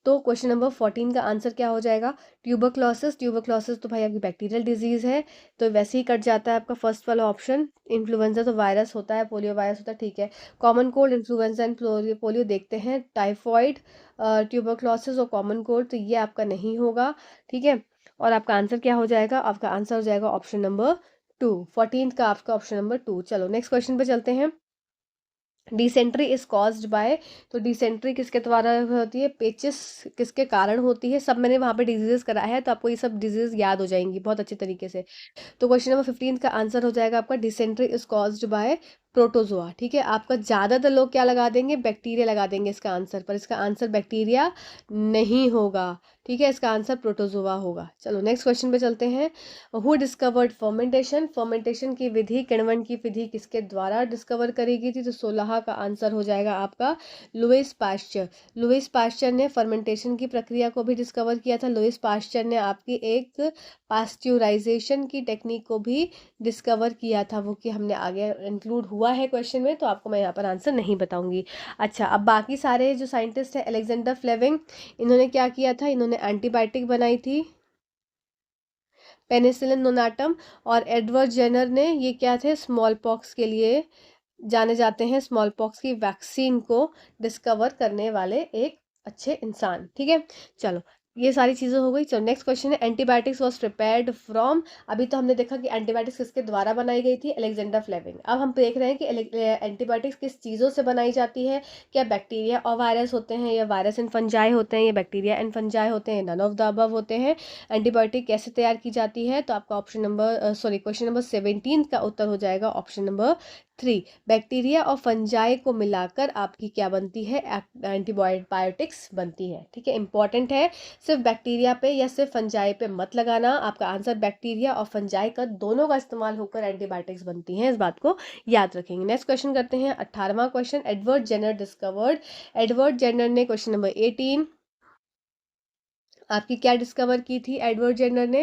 तो क्वेश्चन नंबर 14 का आंसर क्या हो जाएगा? ट्यूबरक्लोसिस। ट्यूबरक्लोसिस तो भाई आपकी बैक्टीरियल डिजीज है, तो वैसे ही कट जाता है आपका फर्स्ट वाला ऑप्शन। इन्फ्लुएंजा तो वायरस होता है, पोलियो वायरस होता है। ठीक है, common cold, influenza and polio देखते हैं। टाइफॉइड, ट्यूबरक्लोसिस और कॉमन कोल्ड, तो ये आपका नहीं होगा। ठीक है, और आपका आंसर क्या हो जाएगा? आपका आंसर हो जाएगा ऑप्शन नंबर 2। 14 का आपका ऑप्शन नंबर 2। चलो नेक्स्ट क्वेश्चन पे चलते हैं। Dysentery is caused by. तो डिसेंट्री किसके द्वारा होती है? पेचिस किसके कारण होती है? सब मैंने वहाँ पे डिजीजेस कराया है, तो आपको ये सब डिजीज याद हो जाएंगी बहुत अच्छे तरीके से। तो क्वेश्चन नंबर 15 का आंसर हो जाएगा आपका dysentery is caused by protozoa. ठीक है, आपका ज़्यादातर लोग क्या लगा देंगे? बैक्टीरिया लगा देंगे इसका आंसर, पर इसका आंसर बैक्टीरिया नहीं होगा। ठीक है, इसका आंसर प्रोटोजोआ होगा। चलो नेक्स्ट क्वेश्चन पे चलते हैं। Who discovered fermentation. फर्मेंटेशन की विधि, किण्वन की विधि किसके द्वारा डिस्कवर करी गई थी? तो 16 का आंसर हो जाएगा आपका लुईस पाश्चर। लुईस पाश्चर ने फर्मेंटेशन की प्रक्रिया को भी डिस्कवर किया था। लुईस पाश्चर ने आपकी एक पास्चुराइजेशन की टेक्निक को भी डिस्कवर किया था, वो कि हमने आगे इंक्लूड हुआ हुआ है क्वेश्चन में, तो आपको मैं यहाँ पर आंसर नहीं बताऊंगी। अच्छा, अब बाकी सारे जो साइंटिस्ट हैं, अलेक्जेंडर फ्लेमिंग, इन्होंने क्या किया था, इन्होंने एंटीबायोटिक बनाई थी, पेनिसिलिन नोनाटम। और एडवर्ड जेनर ने ये क्या थे, स्मॉल पॉक्स के लिए जाने जाते हैं, स्मॉल पॉक्स की वैक्सीन को डिस्कवर करने वाले एक अच्छे इंसान। ठीक है, चलो ये सारी चीज़ें हो गई। चलो नेक्स्ट क्वेश्चन है, एंटीबायोटिक्स वाज प्रिपेयर्ड फ्रॉम। अभी तो हमने देखा कि एंटीबायोटिक्स किसके द्वारा बनाई गई थी, अलेक्जेंडर फ्लेमिंग। अब हम देख रहे हैं कि एंटीबायोटिक्स किस चीज़ों से बनाई जाती है, क्या बैक्टीरिया और वायरस होते हैं, या वायरस एंड फंजाई होते हैं, या बैक्टीरिया एंड फंजाई होते हैं, नन ऑफ द अबव होते हैं। एंटीबायोटिक कैसे तैयार की जाती है, तो आपका ऑप्शन नंबर क्वेश्चन नंबर 17 का उत्तर हो जाएगा ऑप्शन नंबर 3। बैक्टीरिया और फंजाई को मिलाकर आपकी क्या बनती है, एंटीबायोटिक्स बनती है। ठीक है, इंपॉर्टेंट है, सिर्फ बैक्टीरिया पे या सिर्फ फंजाई पे मत लगाना। आपका आंसर बैक्टीरिया और फंजाई का दोनों का इस्तेमाल होकर एंटीबायोटिक्स बनती हैं, इस बात को याद रखेंगे। नेक्स्ट क्वेश्चन करते हैं, 18वां question, Edward Jenner discovered. Edward Jenner ने क्वेश्चन नंबर 18 आपकी क्या डिस्कवर की थी, एडवर्ड जेनर ने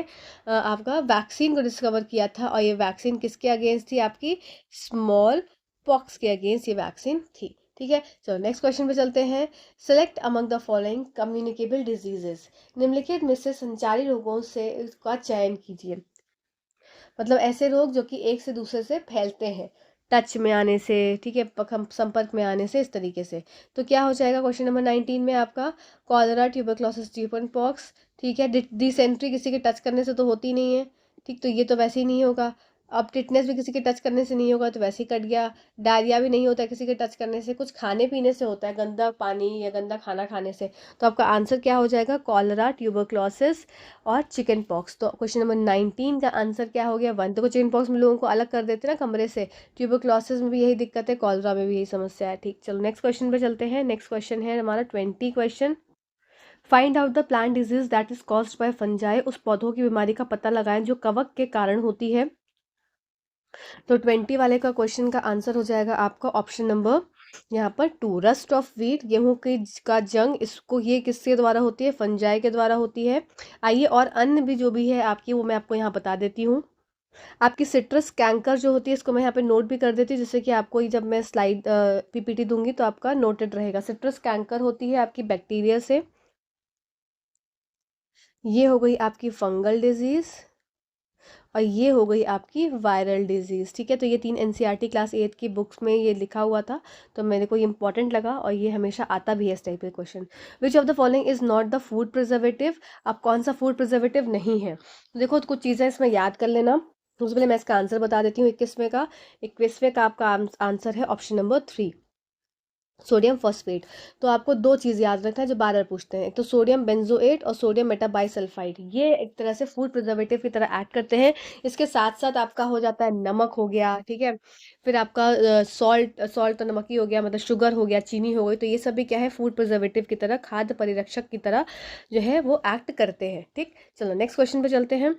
आपका वैक्सीन को डिस्कवर किया था, और ये वैक्सीन किसके अगेंस्ट थी, आपकी स्मॉल पॉक्स के अगेंस्ट ये वैक्सीन थी। ठीक है, चलो नेक्स्ट क्वेश्चन पे चलते हैं। Select among the following communicable diseases. निम्नलिखित में से संचारी रोगों से का चयन कीजिए। मतलब ऐसे रोग जो कि एक से दूसरे से फैलते हैं, टच में आने से, ठीक है, संपर्क में आने से, इस तरीके से। तो क्या हो जाएगा क्वेश्चन नंबर 19 में आपका, कॉलरा, ट्यूबरक्लोसिस, चिकन पॉक्स। ठीक है, डिसेंट्री किसी के टच करने से तो होती नहीं है, ठीक, तो ये तो वैसे ही नहीं होगा। अब टिटनेस भी किसी के टच करने से नहीं होगा, तो वैसे ही कट गया। डायरिया भी नहीं होता है किसी के टच करने से, कुछ खाने पीने से होता है, गंदा पानी या गंदा खाना खाने से। तो आपका आंसर क्या हो जाएगा, कॉलरा, ट्यूबरक्लोसिस और चिकन पॉक्स। तो क्वेश्चन नंबर 19 का आंसर क्या हो गया, 1। तो चिकन पॉक्स में लोगों को अलग कर देते हैं ना कमरे से, ट्यूबरक्लोसिस में भी यही दिक्कत है, कॉलरा में भी यही समस्या है। ठीक, चलो नेक्स्ट क्वेश्चन पे चलते हैं। नेक्स्ट क्वेश्चन है हमारा 20 question, find out the plant disease that is caused by fungi. उस पौधों की बीमारी का पता लगाएं जो कवक के कारण होती है। तो 20 वाले का क्वेश्चन का आंसर हो जाएगा आपका ऑप्शन नंबर यहाँ पर 2, रस्ट ऑफ व्हीट, गेहूं की का जंग। इसको ये किसके द्वारा होती है, फंजाई के द्वारा होती है। आइए, और अन्य भी जो भी है आपकी, वो मैं आपको यहाँ बता देती हूँ। आपकी सिट्रस कैंकर जो होती है, इसको मैं यहाँ पे नोट भी कर देती हूँ, जिससे कि आपको जब मैं स्लाइड पीपीटी दूंगी तो आपका नोटेड रहेगा। सिट्रस कैंकर होती है आपकी बैक्टीरिया से। ये हो गई आपकी फंगल डिजीज, और ये हो गई आपकी वायरल डिजीज़। ठीक है, तो ये 3 एनसीईआरटी क्लास 8 की बुक्स में ये लिखा हुआ था, तो मेरे को ये इंपॉर्टेंट लगा, और ये हमेशा आता भी है इस टाइप के question. Which of the following is not the food preservative. अब कौन सा फूड प्रिजर्वेटिव नहीं है, तो देखो कुछ चीज़ें इसमें याद कर लेना। सबसे पहले मैं इसका आंसर बता देती हूँ। 21वें का आपका आंसर है ऑप्शन नंबर 3, सोडियम फॉस्फेट। तो आपको 2 चीज़ याद रखना है जो बार बार पूछते हैं, एक तो सोडियम बेंजोएट और सोडियम मेटाबाइसल्फाइड। ये एक तरह से फूड प्रिजर्वेटिव की तरह ऐड करते हैं। इसके साथ साथ आपका हो जाता है नमक हो गया, ठीक है, फिर आपका सॉल्ट तो नमक ही हो गया, मतलब शुगर हो गया, चीनी हो गई। तो ये सब भी क्या है, फूड प्रिजर्वेटिव की तरह, खाद्य परिरक्षक की तरह जो है वो एक्ट करते हैं। ठीक, चलो नेक्स्ट क्वेश्चन पे चलते हैं।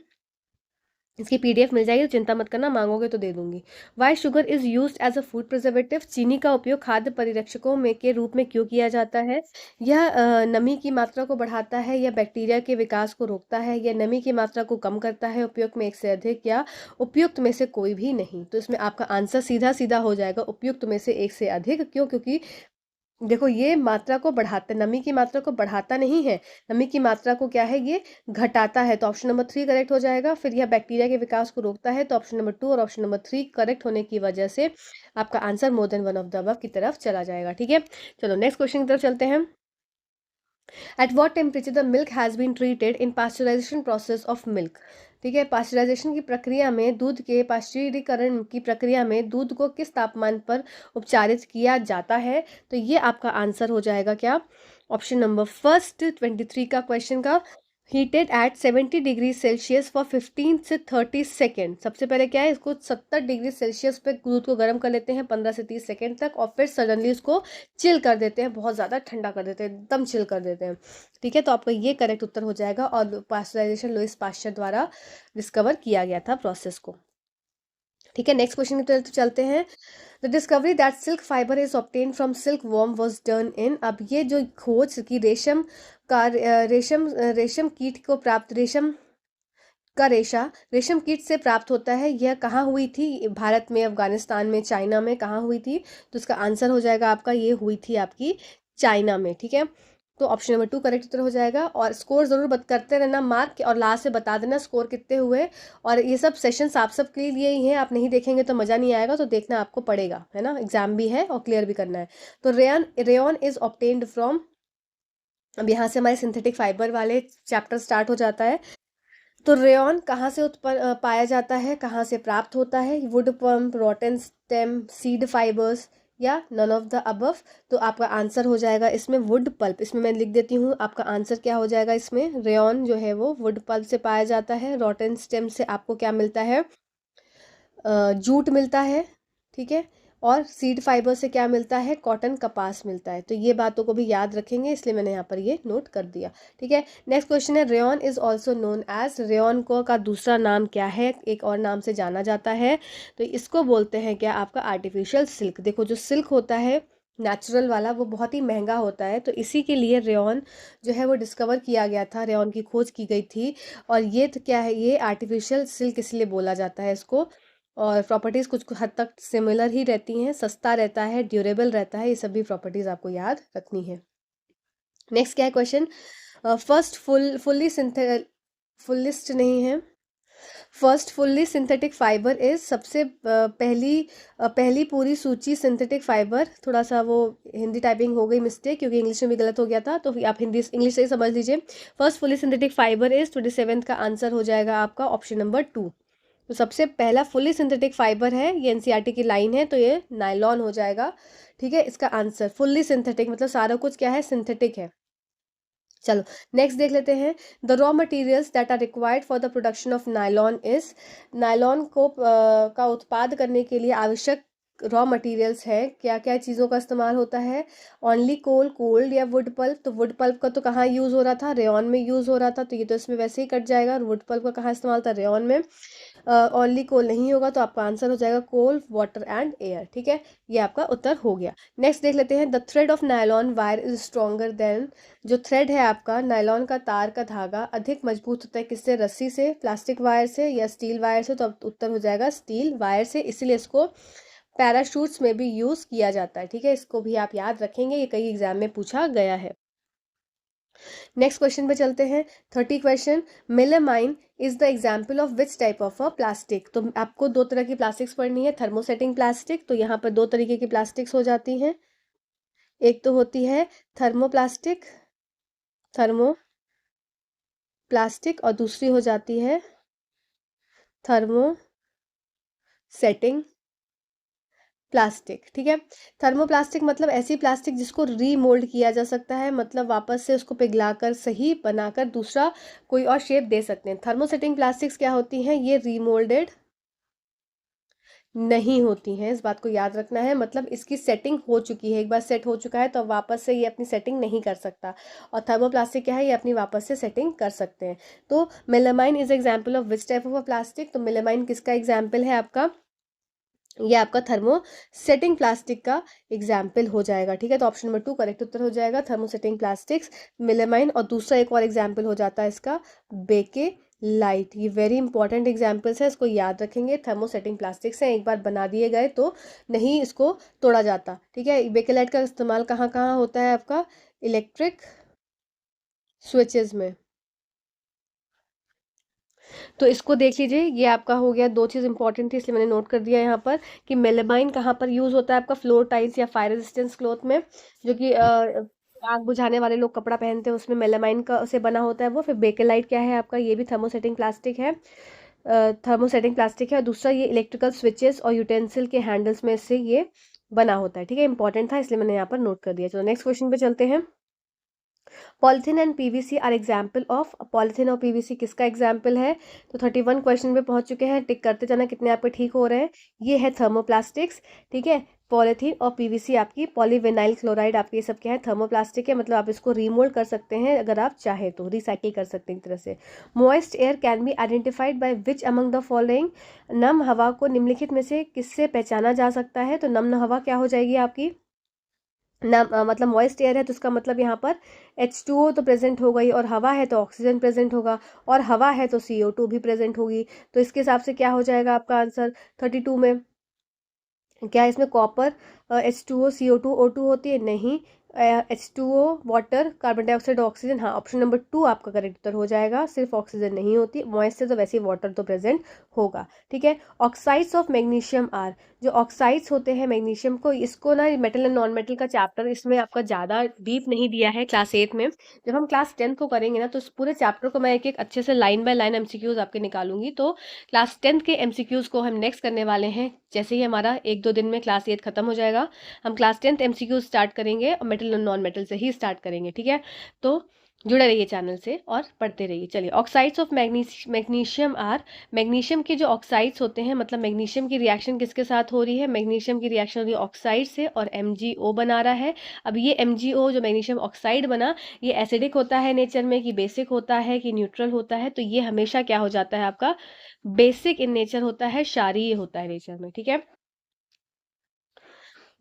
इसकी पीडीएफ मिल जाएगी, तो चिंता मत करना, मांगोगे तो दे दूंगी। Why sugar is used as a food preservative. चीनी का उपयोग खाद्य परिरक्षकों में के रूप में क्यों किया जाता है। यह नमी की मात्रा को बढ़ाता है, या बैक्टीरिया के विकास को रोकता है, या नमी की मात्रा को कम करता है, उपयुक्त में एक से अधिक, या उपयुक्त में से कोई भी नहीं। तो इसमें आपका आंसर सीधा सीधा हो जाएगा उपयुक्त में से एक से अधिक। क्यों, क्योंकि देखो ये मात्रा को बढ़ाता, नमी की मात्रा को बढ़ाता नहीं है, नमी की मात्रा को क्या है, ये घटाता है। तो ऑप्शन नंबर 3 करेक्ट हो जाएगा। फिर यह बैक्टीरिया के विकास को रोकता है, तो ऑप्शन नंबर 2 और ऑप्शन नंबर 3 करेक्ट होने की वजह से आपका answer more than one of the above की तरफ चला जाएगा। ठीक है, चलो नेक्स्ट क्वेश्चन की तरफ चलते हैं। At what temperature the milk has been treated in pasteurisation process of milk. ठीक है, पास्चराइजेशन की प्रक्रिया में, दूध के पाश्चुरीकरण की प्रक्रिया में दूध को किस तापमान पर उपचारित किया जाता है। तो ये आपका आंसर हो जाएगा क्या, ऑप्शन नंबर फर्स्ट 23 का क्वेश्चन का, heated at 70 degree Celsius for 15 से 30 सेकेंड। सबसे पहले क्या है, इसको 70 डिग्री सेल्सियस पे दूध को गर्म कर लेते हैं 15 से 30 सेकेंड तक, और फिर सडनली उसको चिल कर देते हैं, बहुत ज़्यादा ठंडा कर देते हैं, एकदम चिल कर देते हैं। ठीक है, तो आपका ये करेक्ट उत्तर हो जाएगा, और पास्चराइजेशन लुईस पास्चर द्वारा डिस्कवर किया गया था प्रोसेस को। ठीक है, नेक्स्ट क्वेश्चन की तरफ चलते हैं। The discovery that silk fibre is obtain from silk worm was done in. अब ये जो खोज की रेशम कीट को प्राप्त, रेशम का रेशा रेशम कीट से प्राप्त होता है, यह कहाँ हुई थी? भारत में, अफगानिस्तान में, चाइना में, कहाँ हुई थी? तो इसका आंसर हो जाएगा आपका, ये हुई थी आपकी चाइना में। ठीक है, तो ऑप्शन नंबर 2 करेक्ट उत्तर हो जाएगा। और स्कोर जरूर करते रहना मार्क, और लास्ट से बता देना स्कोर कितने हुए। और ये सब सेशंस आप सब के लिए ही हैं, आप नहीं देखेंगे तो मज़ा नहीं आएगा, तो देखना आपको पड़ेगा, है ना, एग्जाम भी है और क्लियर भी करना है। तो रेयन इज ऑब्टेन्ड फ्रॉम, अब यहाँ से हमारे सिंथेटिक फाइबर वाले चैप्टर स्टार्ट हो जाता है। तो रेयन कहाँ से उत्पन्न पाया जाता है, कहाँ से प्राप्त होता है? Wood pulp, rotten stem, seed fibres, या नन ऑफ द अबव? तो आपका आंसर हो जाएगा इसमें वुड पल्प। इसमें मैं लिख देती हूँ, आपका आंसर क्या हो जाएगा इसमें? रेयन जो है वो वुड पल्प से पाया जाता है। रोटन स्टेम से आपको क्या मिलता है? जूट मिलता है। ठीक है, और सीड फाइबर से क्या मिलता है? कॉटन, कपास मिलता है। तो ये बातों को भी याद रखेंगे, इसलिए मैंने यहाँ पर ये नोट कर दिया। ठीक है, नेक्स्ट क्वेश्चन है, rayon is also known as, rayon को का दूसरा नाम क्या है, एक और नाम से जाना जाता है? तो इसको बोलते हैं क्या? आपका आर्टिफिशियल सिल्क। देखो, जो सिल्क होता है नेचुरल वाला, वो बहुत ही महंगा होता है, तो इसी के लिए रेयन जो है वो डिस्कवर किया गया था, रेयन की खोज की गई थी। और ये तो क्या है, ये आर्टिफिशियल सिल्क इसलिए बोला जाता है इसको। और प्रॉपर्टीज़ कुछ हद तक सिमिलर ही रहती हैं, सस्ता रहता है, ड्यूरेबल रहता है, ये सभी प्रॉपर्टीज़ आपको याद रखनी है। नेक्स्ट क्या है क्वेश्चन? फर्स्ट फुलिस्ट नहीं है, first fully synthetic fibre is, सबसे पहली पूरी सूची सिंथेटिक फाइबर। थोड़ा सा वो हिंदी टाइपिंग हो गई मिस्टेक, क्योंकि इंग्लिश में भी गलत हो गया था, तो आप हिंदी इंग्लिश से ही समझ लीजिए। First fully synthetic fibre is 27 का आंसर हो जाएगा आपका ऑप्शन नंबर 2। तो सबसे पहला फुली सिंथेटिक फाइबर है, ये एनसीईआरटी की लाइन है, तो ये नायलॉन हो जाएगा। ठीक है, इसका आंसर फुल्ली सिंथेटिक मतलब सारा कुछ क्या है? सिंथेटिक है। चलो नेक्स्ट देख लेते हैं, the raw materials that are required for the production of nylon is, nylon को का उत्पाद करने के लिए आवश्यक रॉ मटेरियल्स है, क्या क्या चीज़ों का इस्तेमाल होता है? ओनली कोल, कोल्ड, या वुड पल्प? तो वुड पल्प का तो कहाँ यूज़ हो रहा था? रेयन में यूज़ हो रहा था, तो ये तो इसमें वैसे ही कट जाएगा। वुड पल्प का कहाँ इस्तेमाल था? रेयन में। ओनली कोल नहीं होगा, तो आपका आंसर हो जाएगा कोल, वाटर एंड एयर। ठीक है, ये आपका उत्तर हो गया। नेक्स्ट देख लेते हैं, the thread of nylon wire is stronger than, जो थ्रेड है आपका नायलॉन का तार का धागा अधिक मजबूत होता है किससे? रस्सी से, प्लास्टिक वायर से, या स्टील वायर से? तो अब उत्तर हो जाएगा स्टील वायर से, इसीलिए इसको पैराशूट्स में भी यूज किया जाता है। ठीक है, इसको भी आप याद रखेंगे, ये कई एग्जाम में पूछा गया है। नेक्स्ट क्वेश्चन पे चलते हैं, 30 question, melamine is the example of which type of a plastic? तो आपको दो तरह की प्लास्टिक्स पढ़नी है, थर्मोसेटिंग प्लास्टिक, तो यहाँ पर दो तरीके की प्लास्टिक्स हो जाती हैं, एक तो होती है थर्मोप्लास्टिक, थर्मोप्लास्टिक, और दूसरी हो जाती है थर्मोसेटिंग प्लास्टिक। ठीक है, थर्मोप्लास्टिक मतलब ऐसी प्लास्टिक जिसको रीमोल्ड किया जा सकता है, मतलब वापस से उसको पिघलाकर सही बनाकर दूसरा कोई और शेप दे सकते हैं। थर्मोसेटिंग प्लास्टिक्स क्या होती हैं? ये रीमोल्डेड नहीं होती हैं, इस बात को याद रखना है, मतलब इसकी सेटिंग हो चुकी है, एक बार सेट हो चुका है तो वापस से ये अपनी सेटिंग नहीं कर सकता। और थर्मोप्लास्टिक क्या है? ये अपनी वापस से सेटिंग कर सकते हैं। तो melamine is example of which type of a plastic? तो मेलामाइन किसका एग्जाम्पल है आपका? ये आपका थर्मोसेटिंग प्लास्टिक का एग्जाम्पल हो जाएगा। ठीक है, तो ऑप्शन नंबर 2 करेक्ट उत्तर हो जाएगा, थर्मोसेटिंग प्लास्टिक्स, मेलामाइन। और दूसरा एक और एग्जाम्पल हो जाता है इसका बेके लाइट। ये वेरी इंपॉर्टेंट एग्जाम्पल्स है, इसको याद रखेंगे। थर्मोसेटिंग प्लास्टिक्स हैं, एक बार बना दिए गए तो नहीं इसको तोड़ा जाता। ठीक है, बेके लाइट का इस्तेमाल कहाँ कहाँ होता है आपका? इलेक्ट्रिक स्विचेस में। तो इसको देख लीजिए, ये आपका हो गया, दो चीज़ इंपॉर्टेंट थी इसलिए मैंने नोट कर दिया यहाँ पर कि मेलामाइन कहाँ पर यूज़ होता है आपका? फ्लोर टाइल्स या फायर रेजिस्टेंस क्लॉथ में, जो कि आग बुझाने वाले लोग कपड़ा पहनते हैं, उसमें मेलामाइन का से बना होता है वो। फिर बेकेलाइट क्या है आपका? ये भी थर्मोसेटिंग प्लास्टिक है, थर्मोसेटिंग प्लास्टिक है। और दूसरा ये इलेक्ट्रिकल स्विचेस और यूटेंसिल के हैंडल्स में से ये बना होता है। ठीक है, इंपॉर्टेंट था इसलिए मैंने यहाँ पर नोट कर दिया। चलो नेक्स्ट क्वेश्चन पे चलते हैं, polythene and PVC are example of, polythene और पीवीसी किसका एग्जाम्पल है? तो 31 क्वेश्चन पे पहुंच चुके हैं, टिक करते जाना कितने आपके ठीक हो रहे हैं। ये है थर्मोप्लास्टिक्स। ठीक है, पॉलिथीन और पीवीसी आपकी पॉलीविनाइल क्लोराइड, आपके ये सब क्या है? थर्मोप्लास्टिक है, मतलब आप इसको रीमोल्ड कर सकते हैं अगर आप चाहे तो, रिसाइकिल कर सकते हैं एक तरह से। Moist air can be identified by which among the following, नम हवा को निम्नलिखित में से किससे पहचाना जा सकता है? तो नम हवा क्या हो जाएगी आपकी? ना मतलब मॉइस्ट एयर है तो उसका मतलब यहाँ पर H2O तो प्रेजेंट होगा ही, और हवा है तो ऑक्सीजन प्रेजेंट होगा, और हवा है तो CO2 भी प्रेजेंट होगी। तो इसके हिसाब से क्या हो जाएगा आपका आंसर 32 में? क्या इसमें कॉपर, H2O, CO2, O2 होती है? नहीं। H2O water, carbon dioxide, oxygen, हाँ ऑप्शन नंबर 2 आपका करेक्ट उत्तर हो जाएगा। सिर्फ ऑक्सीजन नहीं होती, मॉइस्ट से तो वैसे ही वाटर तो प्रेजेंट होगा। ठीक है। ऑक्साइड्स ऑफ मैग्नीशियम आर, जो ऑक्साइड्स होते हैं मैग्नीशियम को, इसको ना मेटल एंड नॉन मेटल का चैप्टर इसमें आपका ज़्यादा डीप नहीं दिया है क्लास 8 में। जब हम क्लास 10 को करेंगे ना तो इस पूरे चैप्टर को मैं एक एक अच्छे से लाइन बाय लाइन एमसीक्यूज आपके निकालूंगी। तो क्लास 10 के एमसीक्यूज को हम नेक्स्ट करने वाले हैं, जैसे ही हमारा 1-2 दिन में क्लास 8 खत्म हो जाएगा हम क्लास 10 एमसीक्यूज स्टार्ट करेंगे, और मेटल और नॉन मेटल से ही स्टार्ट करेंगे। ठीक है, तो जुड़े रहिए चैनल से और पढ़ते रहिए। चलिए, oxides of magnesium are, magnesium के जो ऑक्साइड्स होते हैं, मतलब मैग्नीशियम की रिएक्शन किसके साथ हो रही है? मैग्नीशियम की रिएक्शन हो रही है ऑक्साइड से, और MgO बना रहा है। अब ये MgO जो मैग्नीशियम ऑक्साइड बना, ये एसिडिक होता है नेचर में, कि बेसिक होता है, कि न्यूट्रल होता है? तो ये हमेशा क्या हो जाता है आपका? बेसिक इन नेचर होता है, क्षारीय होता है नेचर में। ठीक है,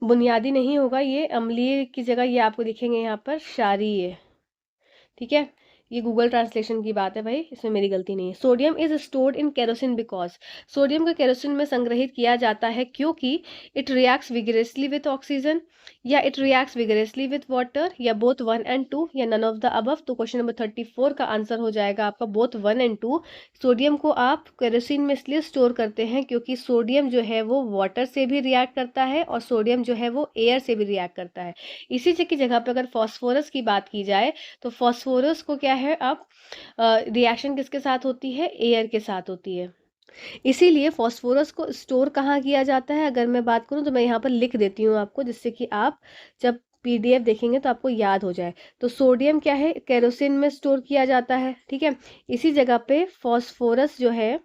बुनियादी नहीं होगा ये, अम्लीय की जगह ये आपको दिखेंगे यहाँ पर क्षारीय। ठीक है, ये गूगल ट्रांसलेशन की बात है भाई, इसमें मेरी गलती नहीं है। Sodium is stored in kerosene because, sodium को केरोसिन में संग्रहित किया जाता है क्योंकि it reacts vigorously with oxygen, या it reacts vigorously with water, या बोथ 1 and 2, या नन ऑफ द अबव। तो क्वेश्चन नंबर 34 का आंसर हो जाएगा आपका बोथ 1 and 2। सोडियम को आप केरोसिन में इसलिए स्टोर करते हैं क्योंकि सोडियम जो है वो वाटर से भी रिएक्ट करता है, और सोडियम जो है वो एयर से भी रिएक्ट करता है। इसी की जगह पर अगर फॉस्फोरस की बात की जाए तो फॉस्फोरस को क्या है, अब रिएक्शन किसके साथ होती है? एयर के साथ होती है। इसीलिए फॉस्फोरस को स्टोर कहाँ किया जाता है, अगर मैं बात करूँ तो मैं यहाँ पर लिख देती हूँ आपको, जिससे कि आप जब PDF देखेंगे तो आपको याद हो जाए। तो सोडियम क्या है? केरोसिन में स्टोर किया जाता है। ठीक है, इसी जगह पे फॉस्फोरस जो है,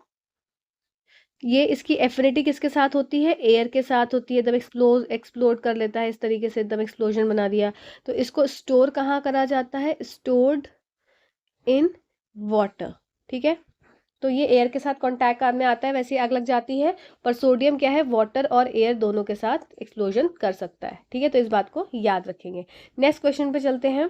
ये इसकी एफिनिटी किसके साथ होती है? एयर के साथ होती है। एकदम एक्सप्लोड कर लेता है इस तरीके से, एकदम एक्सप्लोजन बना दिया। तो इसको स्टोर कहाँ करा जाता है? Stored in water. ठीक है, तो ये एयर के साथ कॉन्टैक्ट में आता है, वैसे आग लग जाती है। पर सोडियम क्या है? वाटर और एयर दोनों के साथ एक्सप्लोजन कर सकता है। ठीक है, तो इस बात को याद रखेंगे। नेक्स्ट क्वेश्चन पे चलते हैं।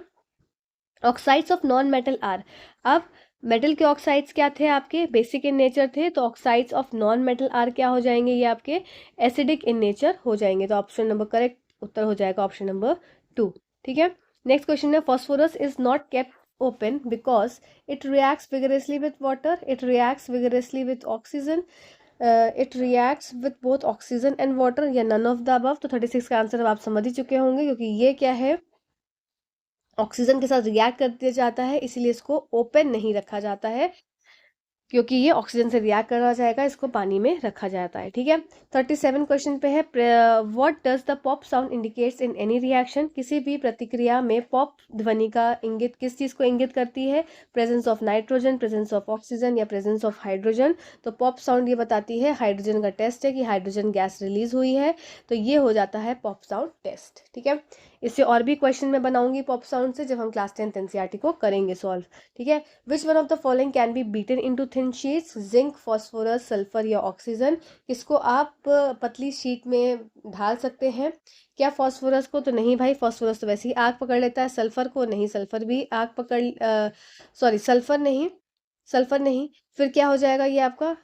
Oxides of non metal are, अब मेटल के ऑक्साइड्स क्या थे? आपके बेसिक इन नेचर थे, तो oxides of non metal are क्या हो जाएंगे? ये आपके एसिडिक इन नेचर हो जाएंगे। तो ऑप्शन नंबर करेक्ट उत्तर हो जाएगा ऑप्शन नंबर 2। ठीक है, नेक्स्ट क्वेश्चन है, phosphorus is not kept open because it reacts vigorously with water, it reacts vigorously with oxygen, it reacts with both oxygen and water, या none of the above। तो 36 का answer अब आप समझ ही चुके होंगे, क्योंकि ये क्या है? ऑक्सीजन के साथ रिएक्ट कर दिया जाता है, इसीलिए इसको ओपन नहीं रखा जाता है, क्योंकि ये ऑक्सीजन से रिएक्ट करा जाएगा, इसको पानी में रखा जाता है। ठीक है, 37 क्वेश्चन पे है, what does the pop sound indicates in any reaction, किसी भी प्रतिक्रिया में पॉप ध्वनि का इंगित किस चीज़ को इंगित करती है? Presence of nitrogen, presence of oxygen, या प्रेजेंस ऑफ हाइड्रोजन। तो पॉप साउंड ये बताती है हाइड्रोजन का टेस्ट है, कि हाइड्रोजन गैस रिलीज हुई है, तो ये हो जाता है पॉप साउंड टेस्ट। ठीक है, इससे और भी क्वेश्चन मैं बनाऊंगी पॉप साउंड से, जब हम क्लास 10 NCERT को करेंगे सॉल्व। ठीक है, which one of the following can be beaten into thin sheets, zinc, phosphorus, sulphur, या ऑक्सीजन। किसको आप पतली शीट में ढाल सकते हैं? क्या फॉस्फोरस को? तो नहीं भाई, फॉस्फोरस तो वैसे ही आग पकड़ लेता है। सल्फर को? नहीं, सल्फर भी आग पकड़, सॉरी सल्फर नहीं, सल्फर नहीं। फिर क्या हो जाएगा ये आपका?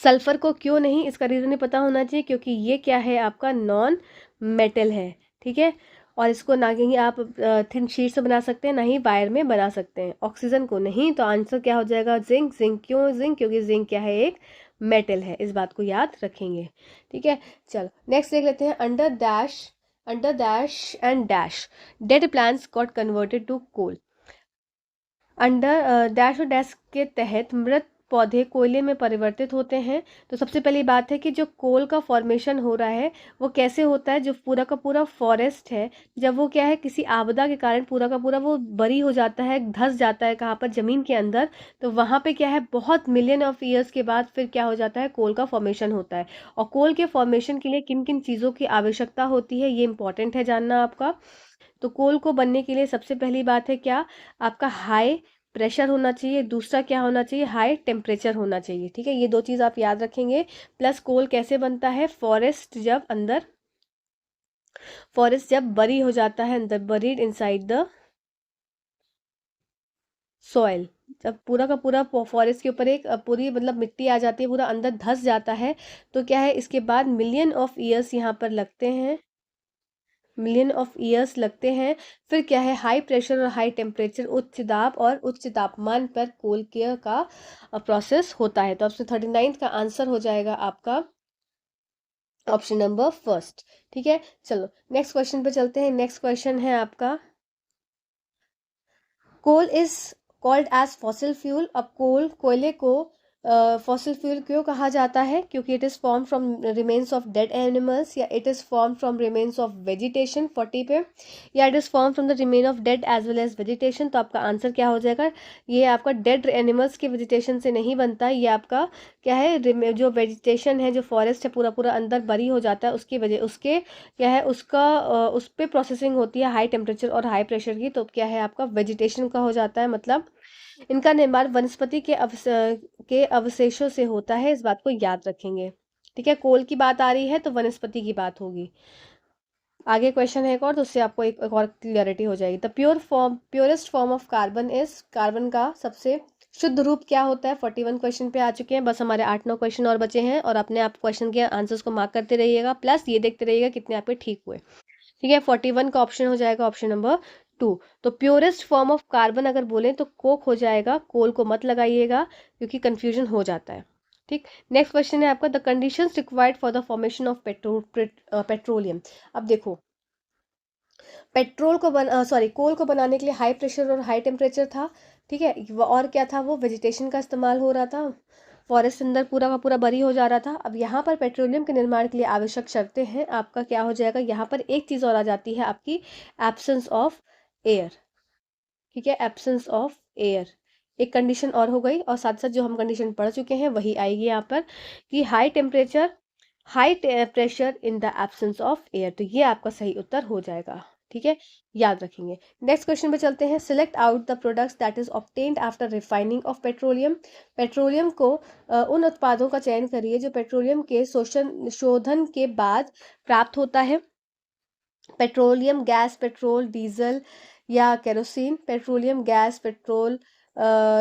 सल्फर को क्यों नहीं? इसका रीजन भी पता होना चाहिए, क्योंकि ये क्या है आपका? नॉन मेटल है। ठीक है, और इसको ना ही आप थिन शीट से बना सकते हैं, ना ही वायर में बना सकते हैं। ऑक्सीजन को नहीं, तो आंसर क्या हो जाएगा? जिंक। जिंक क्यों जिंक? क्योंकि जिंक क्या है? एक मेटल है, इस बात को याद रखेंगे। ठीक है, चलो नेक्स्ट देख लेते हैं। Under dash and dash dead plants got converted to coal. Under dash और डैश के तहत मृत पौधे कोयले में परिवर्तित होते हैं। तो सबसे पहली बात है कि जो कोल का फॉर्मेशन हो रहा है वो कैसे होता है? जो पूरा का पूरा फॉरेस्ट है, जब वो क्या है, किसी आपदा के कारण पूरा का पूरा वो बरी हो जाता है, धंस जाता है कहाँ पर? जमीन के अंदर। तो वहाँ पे क्या है, बहुत मिलियन ऑफ ईयर्स के बाद फिर क्या हो जाता है? कोल का फॉर्मेशन होता है। और कोल के फॉर्मेशन के लिए किन किन चीज़ों की आवश्यकता होती है, ये इंपॉर्टेंट है जानना आपका। तो कोल को बनने के लिए सबसे पहली बात है क्या? आपका हाई प्रेशर होना चाहिए, दूसरा क्या होना चाहिए? हाई टेम्परेचर होना चाहिए। ठीक है, ये दो चीज़ आप याद रखेंगे। प्लस कोल कैसे बनता है? फॉरेस्ट जब अंदर फॉरेस्ट जब बरी हो जाता है अंदर, बरीड इनसाइड द सॉइल, जब पूरा का पूरा फॉरेस्ट के ऊपर एक पूरी मतलब मिट्टी आ जाती है, पूरा अंदर धंस जाता है, तो क्या है इसके बाद मिलियन ऑफ ईयर्स यहाँ पर लगते हैं, मिलियन ऑफ ईयर्स लगते हैं। फिर क्या है, हाई प्रेशर और हाई टेम्परेचर, उच्च दाब और उच्च तापमान पर कोल केयर का प्रोसेस होता है। तो ऑप्शन 39 का आंसर हो जाएगा आपका ऑप्शन नंबर फर्स्ट। ठीक है, चलो नेक्स्ट क्वेश्चन पे चलते हैं। नेक्स्ट क्वेश्चन है आपका, coal is called as fossil fuel. अब कोयले को फॉसिल फ्यूल क्यों कहा जाता है? क्योंकि it is form from remains of dead animals, या it is form from remains of vegetation 40 पे, या it is form from the remain of dead as well as vegetation. तो आपका आंसर क्या हो जाएगा? ये आपका डेड एनिमल्स के वेजिटेशन से नहीं बनता, ये आपका क्या है, जो वेजिटेशन है, जो फॉरेस्ट है पूरा पूरा अंदर बरी हो जाता है, उसकी वजह उसके क्या है उसका उस पर प्रोसेसिंग होती है हाई टेम्परेचर और हाई प्रेशर की, तो क्या है आपका वेजिटेशन का हो जाता है। मतलब इनका निर्माण वनस्पति के अवशेषों से होता है, इस बात को याद रखेंगे। ठीक है, कोल की बात आ रही है तो वनस्पति की बात होगी। आगे क्वेश्चन है एक और, तो उससे आपको एक और क्लियरिटी हो जाएगी। The purest form of carbon is, carbon का सबसे शुद्ध रूप क्या होता है? 41 क्वेश्चन पे आ चुके हैं, बस हमारे 8-9 क्वेश्चन और बचे हैं, और अपने आप क्वेश्चन के आंसर्स को मार्क करते रहिएगा, प्लस ये देखते रहिएगा कितने आपके ठीक हुए। ठीक है, 41 का ऑप्शन हो जाएगा ऑप्शन नंबर 2। तो प्योरेस्ट फॉर्म ऑफ कार्बन अगर बोलें तो कोक हो जाएगा, कोल को मत लगाइएगा क्योंकि कंफ्यूजन हो जाता है। ठीक, नेक्स्ट क्वेश्चन है आपका, the conditions required for the formation of petroleum. अब देखो, पेट्रोल को कोल को बनाने के लिए हाई प्रेशर और हाई टेम्परेचर था। ठीक है, और क्या था, वो वेजिटेशन का इस्तेमाल हो रहा था, फॉरेस्ट अंदर पूरा का पूरा बरी हो जा रहा था। अब यहाँ पर पेट्रोलियम के निर्माण के लिए आवश्यक शर्तें हैं, आपका क्या हो जाएगा, यहाँ पर एक चीज़ और आ जाती है आपकी, एब्सेंस ऑफ एयर। ठीक है, एब्सेंस ऑफ एयर एक कंडीशन और हो गई, और साथ साथ जो हम कंडीशन पढ़ चुके हैं वही आएगी यहाँ पर, कि high temperature high pressure in the absence of air, तो ये आपका सही उत्तर हो जाएगा। ठीक है, याद रखेंगे। नेक्स्ट क्वेश्चन पे चलते हैं, select out the products that is obtained after refining of petroleum. Petroleum को उन उत्पादों का चयन करिए जो पेट्रोलियम के शोधन के बाद प्राप्त होता है। पेट्रोलियम गैस, पेट्रोल, डीजल या केरोसिन, पेट्रोलियम गैस, पेट्रोल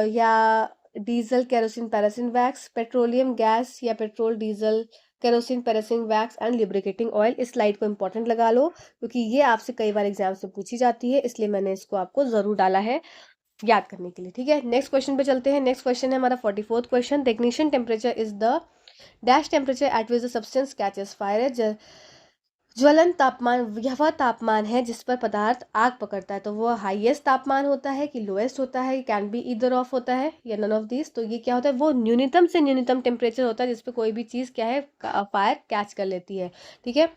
या diesel, kerosene, paraffin wax, petroleum gas या petrol, diesel, kerosene, paraffin wax and lubricating oil. इस स्लाइड को इंपॉर्टेंट लगा लो क्योंकि ये आपसे कई बार एग्जाम्स में पूछी जाती है, इसलिए मैंने इसको आपको जरूर डाला है याद करने के लिए। ठीक है, नेक्स्ट क्वेश्चन पे चलते हैं। नेक्स्ट क्वेश्चन है हमारा 44th question, the ignition temperature is the dash temperature at which the substance catches fire. ज्वलन तापमान वह तापमान है जिस पर पदार्थ आग पकड़ता है, तो वो हाईएस्ट तापमान होता है कि लोएस्ट होता है, कैन बी ईदर ऑफ होता है या नन ऑफ दिस। तो ये क्या होता है, वो न्यूनतम से न्यूनतम टेम्परेचर होता है जिस पे कोई भी चीज़ क्या है, फायर कैच कर लेती है। ठीक है,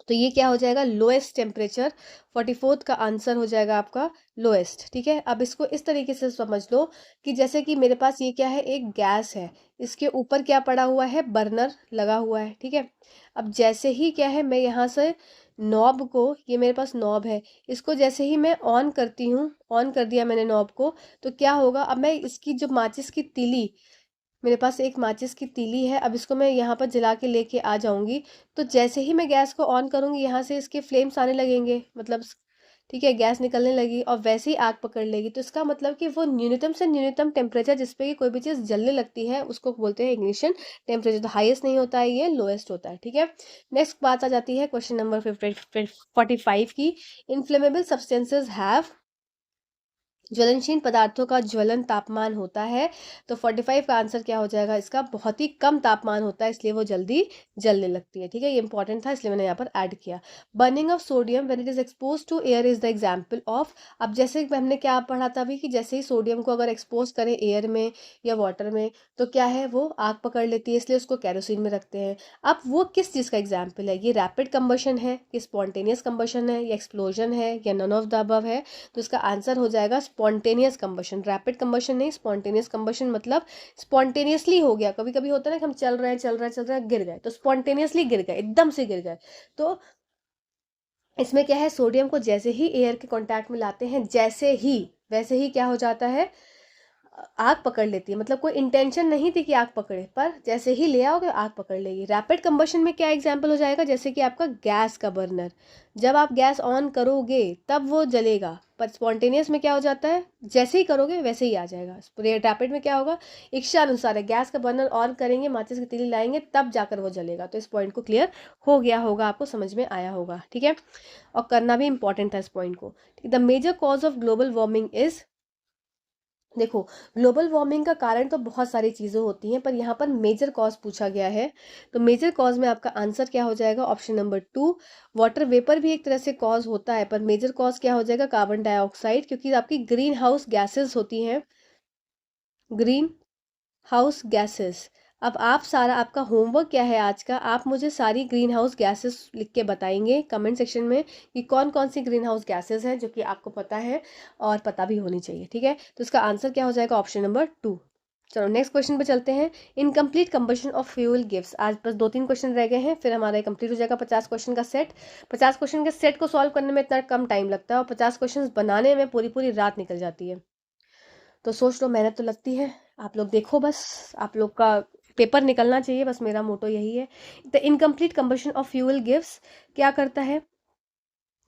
तो ये क्या हो जाएगा, लोएस्ट टेम्परेचर। 44th का आंसर हो जाएगा आपका लोएस्ट। ठीक है, अब इसको इस तरीके से समझ लो कि जैसे कि मेरे पास ये क्या है, एक गैस है, इसके ऊपर क्या पड़ा हुआ है, बर्नर लगा हुआ है। ठीक है, अब जैसे ही क्या है, मैं यहाँ से नॉब को, ये मेरे पास नॉब है, इसको जैसे ही मैं ऑन करती हूँ, ऑन कर दिया मैंने नॉब को, तो क्या होगा, अब मैं इसकी जो माचिस की तीली, मेरे पास एक माचिस की तीली है, अब इसको मैं यहाँ पर जला के लेके आ जाऊंगी, तो जैसे ही मैं गैस को ऑन करूंगी यहाँ से इसके फ्लेम्स आने लगेंगे, मतलब ठीक है, गैस निकलने लगी और वैसे ही आग पकड़ लेगी। तो इसका मतलब कि वो न्यूनतम से न्यूनतम टेम्परेचर जिस पे कि कोई भी चीज़ जलने लगती है उसको बोलते हैं इग्निशन टेम्परेचर। तो हाईएस्ट नहीं होता है, ये लोएस्ट होता है। ठीक है, नेक्स्ट बात आ जाती है क्वेश्चन नंबर 45 की, इनफ्लेमेबल सब्सटेंसेज हैव, ज्वलनशील पदार्थों का ज्वलन तापमान होता है। तो 45 का आंसर क्या हो जाएगा, इसका बहुत ही कम तापमान होता है, इसलिए वो जल्दी जलने लगती है। ठीक है, ये इंपॉर्टेंट था इसलिए मैंने यहाँ पर ऐड किया। Burning of sodium when it is expose to air is the example of. अब जैसे हमने क्या पढ़ा था अभी, कि जैसे ही सोडियम को अगर एक्सपोज करें एयर में या वाटर में तो क्या है, वो आग पकड़ लेती है, इसलिए उसको कैरोसिन में रखते हैं। अब वो किस चीज़ का एग्जाम्पल है, ये रैपिड कंबशन है कि स्पॉन्टेनियस कंबशन है या एक्सप्लोजन है या नन ऑफ द अबव है? तो इसका आंसर हो जाएगा स्पॉन्टेनियस कंबशन, रैपिड कंबशन नहीं, स्पॉन्टेनियस कंबशन। मतलब स्पॉन्टेनियसली हो गया, कभी कभी होता है ना कि हम चल रहे हैं गिर गए, तो स्पॉन्टेनियसली गिर गए, एकदम से गिर गए। तो इसमें क्या है, सोडियम को जैसे ही एयर के कांटेक्ट में लाते हैं, जैसे ही वैसे ही क्या हो जाता है, आग पकड़ लेती है, मतलब कोई इंटेंशन नहीं थी कि आग पकड़े, पर जैसे ही ले आओगे आग पकड़ लेगी। रैपिड कंबशन में क्या एग्जाम्पल हो जाएगा, जैसे कि आपका गैस का बर्नर, जब आप गैस ऑन करोगे तब वो जलेगा, पर स्पॉन्टेनियस में क्या हो जाता है, जैसे ही करोगे वैसे ही आ जाएगा। रैपिड में क्या होगा, इच्छा अनुसार है, गैस का बर्नर ऑन करेंगे, माचिस की तीली लाएंगे, तब जाकर वो जलेगा। तो इस पॉइंट को क्लियर हो गया होगा, आपको समझ में आया होगा, ठीक है। और करना भी इंपॉर्टेंट था इस पॉइंट को। The major cause of global warming is, देखो ग्लोबल वार्मिंग का कारण तो बहुत सारी चीज़ें होती हैं, पर यहाँ पर मेजर कॉज पूछा गया है। तो मेजर कॉज में आपका आंसर क्या हो जाएगा, ऑप्शन नंबर 2, वाटर वेपर भी एक तरह से कॉज होता है, पर मेजर कॉज क्या हो जाएगा, कार्बन डाइऑक्साइड, क्योंकि आपकी ग्रीन हाउस गैसेज होती हैं, ग्रीन हाउस गैसेस। अब आप सारा, आपका होमवर्क क्या है आज का, आप मुझे सारी ग्रीन हाउस गैसेस लिख के बताएंगे कमेंट सेक्शन में कि कौन कौन सी ग्रीन हाउस गैसेस हैं जो कि आपको पता है और पता भी होनी चाहिए, ठीक है। तो इसका आंसर क्या हो जाएगा, ऑप्शन नंबर 2। चलो नेक्स्ट क्वेश्चन पे चलते हैं। Incomplete combustion of fuel gives, आज बस 2-3 क्वेश्चन रह गए हैं, फिर हमारा कंप्लीट हो जाएगा 50 क्वेश्चन का सेट। 50 क्वेश्चन के सेट को सॉल्व करने में इतना कम टाइम लगता है और 50 क्वेश्चन बनाने में पूरी पूरी रात निकल जाती है। तो सोच लो, मेहनत तो लगती है, आप लोग देखो, बस आप लोग का पेपर निकलना चाहिए, बस मेरा मोटो यही है। The incomplete combustion of fuel gives, क्या करता है,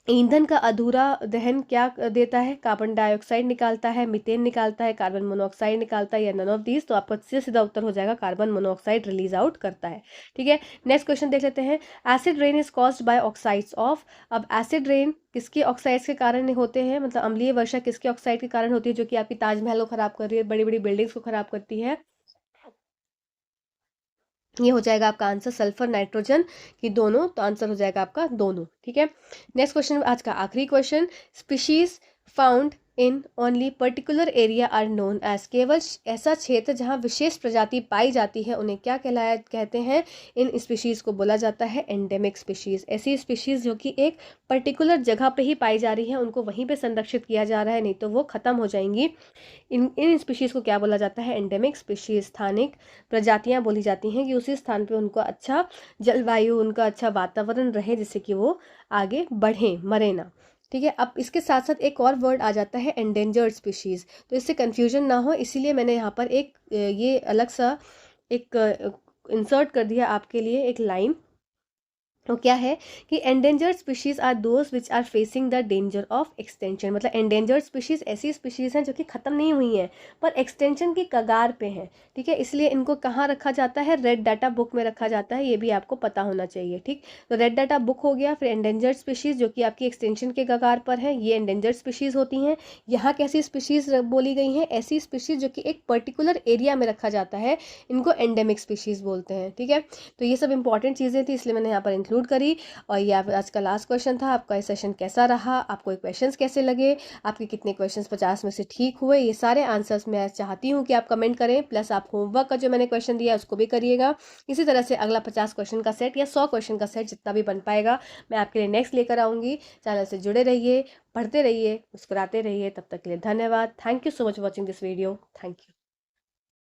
ईंधन का अधूरा दहन क्या देता है, कार्बन डाइऑक्साइड निकालता है, मीथेन निकालता है, कार्बन मोनोऑक्साइड निकालता है, या नन ऑफ दीज। तो आपका सीधा सीधा उत्तर हो जाएगा कार्बन मोनोऑक्साइड रिलीज आउट करता है, ठीक है। नेक्स्ट क्वेश्चन देख लेते हैं। Acid rain is caused by oxides of, अब एसिड रेन किसके ऑक्साइड्स के कारण होते हैं, मतलब अम्लीय वर्षा किसके ऑक्साइड के कारण होती है, जो कि आपकी ताजमहल को खराब कर रही है, बड़ी बड़ी बिल्डिंग्स को खराब करती है। ये हो जाएगा आपका आंसर सल्फर नाइट्रोजन की दोनों, तो आंसर हो जाएगा आपका दोनों, ठीक है। नेक्स्ट क्वेश्चन, आज का आखिरी question. Species found in only particular area are known as, केवल ऐसा क्षेत्र जहाँ विशेष प्रजाति पाई जाती है उन्हें क्या कहलाया कहते हैं, इन स्पीशीज़ को बोला जाता है एंडेमिक स्पीशीज़। ऐसी स्पीशीज़ जो कि एक पर्टिकुलर जगह पे ही पाई जा रही है, उनको वहीं पे संरक्षित किया जा रहा है, नहीं तो वो ख़त्म हो जाएंगी। इन स्पीशीज़ को क्या बोला जाता है, एंडेमिक स्पीशीज़। स्थानिक प्रजातियां बोली जाती हैं कि उसी स्थान पे उनको अच्छा जलवायु, उनका अच्छा वातावरण रहे, जिससे कि वो आगे बढ़ें, मरे ना, ठीक है। अब इसके साथ साथ एक और वर्ड आ जाता है एंडेंजर्ड स्पीशीज़, तो इससे कन्फ्यूजन ना हो इसीलिए मैंने यहाँ पर एक ये अलग सा एक इंसर्ट कर दिया आपके लिए, एक लाइन। तो क्या है कि endangered species are those which are facing the danger of extension, मतलब एंडेंजर्ड स्पीशीज ऐसी स्पीशीज हैं जो कि ख़त्म नहीं हुई हैं पर एक्सटेंशन की कगार पे हैं, ठीक है। इसलिए इनको कहाँ रखा जाता है, रेड डाटा बुक में रखा जाता है, ये भी आपको पता होना चाहिए, ठीक। तो रेड डाटा बुक हो गया, फिर एंडेंजर्ड स्पीशीज जो कि आपकी एक्सटेंशन के कगार पर है, ये एंडेंजर्ड स्पीशीज होती हैं। यहाँ कैसी स्पीशीज बोली गई हैं, ऐसी स्पीशीज जो कि एक पर्टिकुलर एरिया में रखा जाता है, इनको एंडेमिक स्पीशीज बोलते हैं, ठीक है। तो ये सब इंपॉर्टेंट चीज़ें थी, इसलिए मैंने यहाँ पर इंक्लूड करी। और ये आज का लास्ट क्वेश्चन था। आपका ये सेशन कैसा रहा, आपको ये क्वेश्चंस कैसे लगे, आपके कितने क्वेश्चंस 50 में से ठीक हुए, ये सारे आंसर्स मैं चाहती हूँ कि आप कमेंट करें, प्लस आप होमवर्क का जो मैंने क्वेश्चन दिया उसको भी करिएगा। इसी तरह से अगला 50 क्वेश्चन का सेट या 100 क्वेश्चन का सेट जितना भी बन पाएगा मैं आपके लिए नेक्स्ट लेकर आऊँगी। चैनल से जुड़े रहिए, पढ़ते रहिए, मुस्कुराते रहिए। तब तक के लिए धन्यवाद। Thank you so much watching this video. Thank you.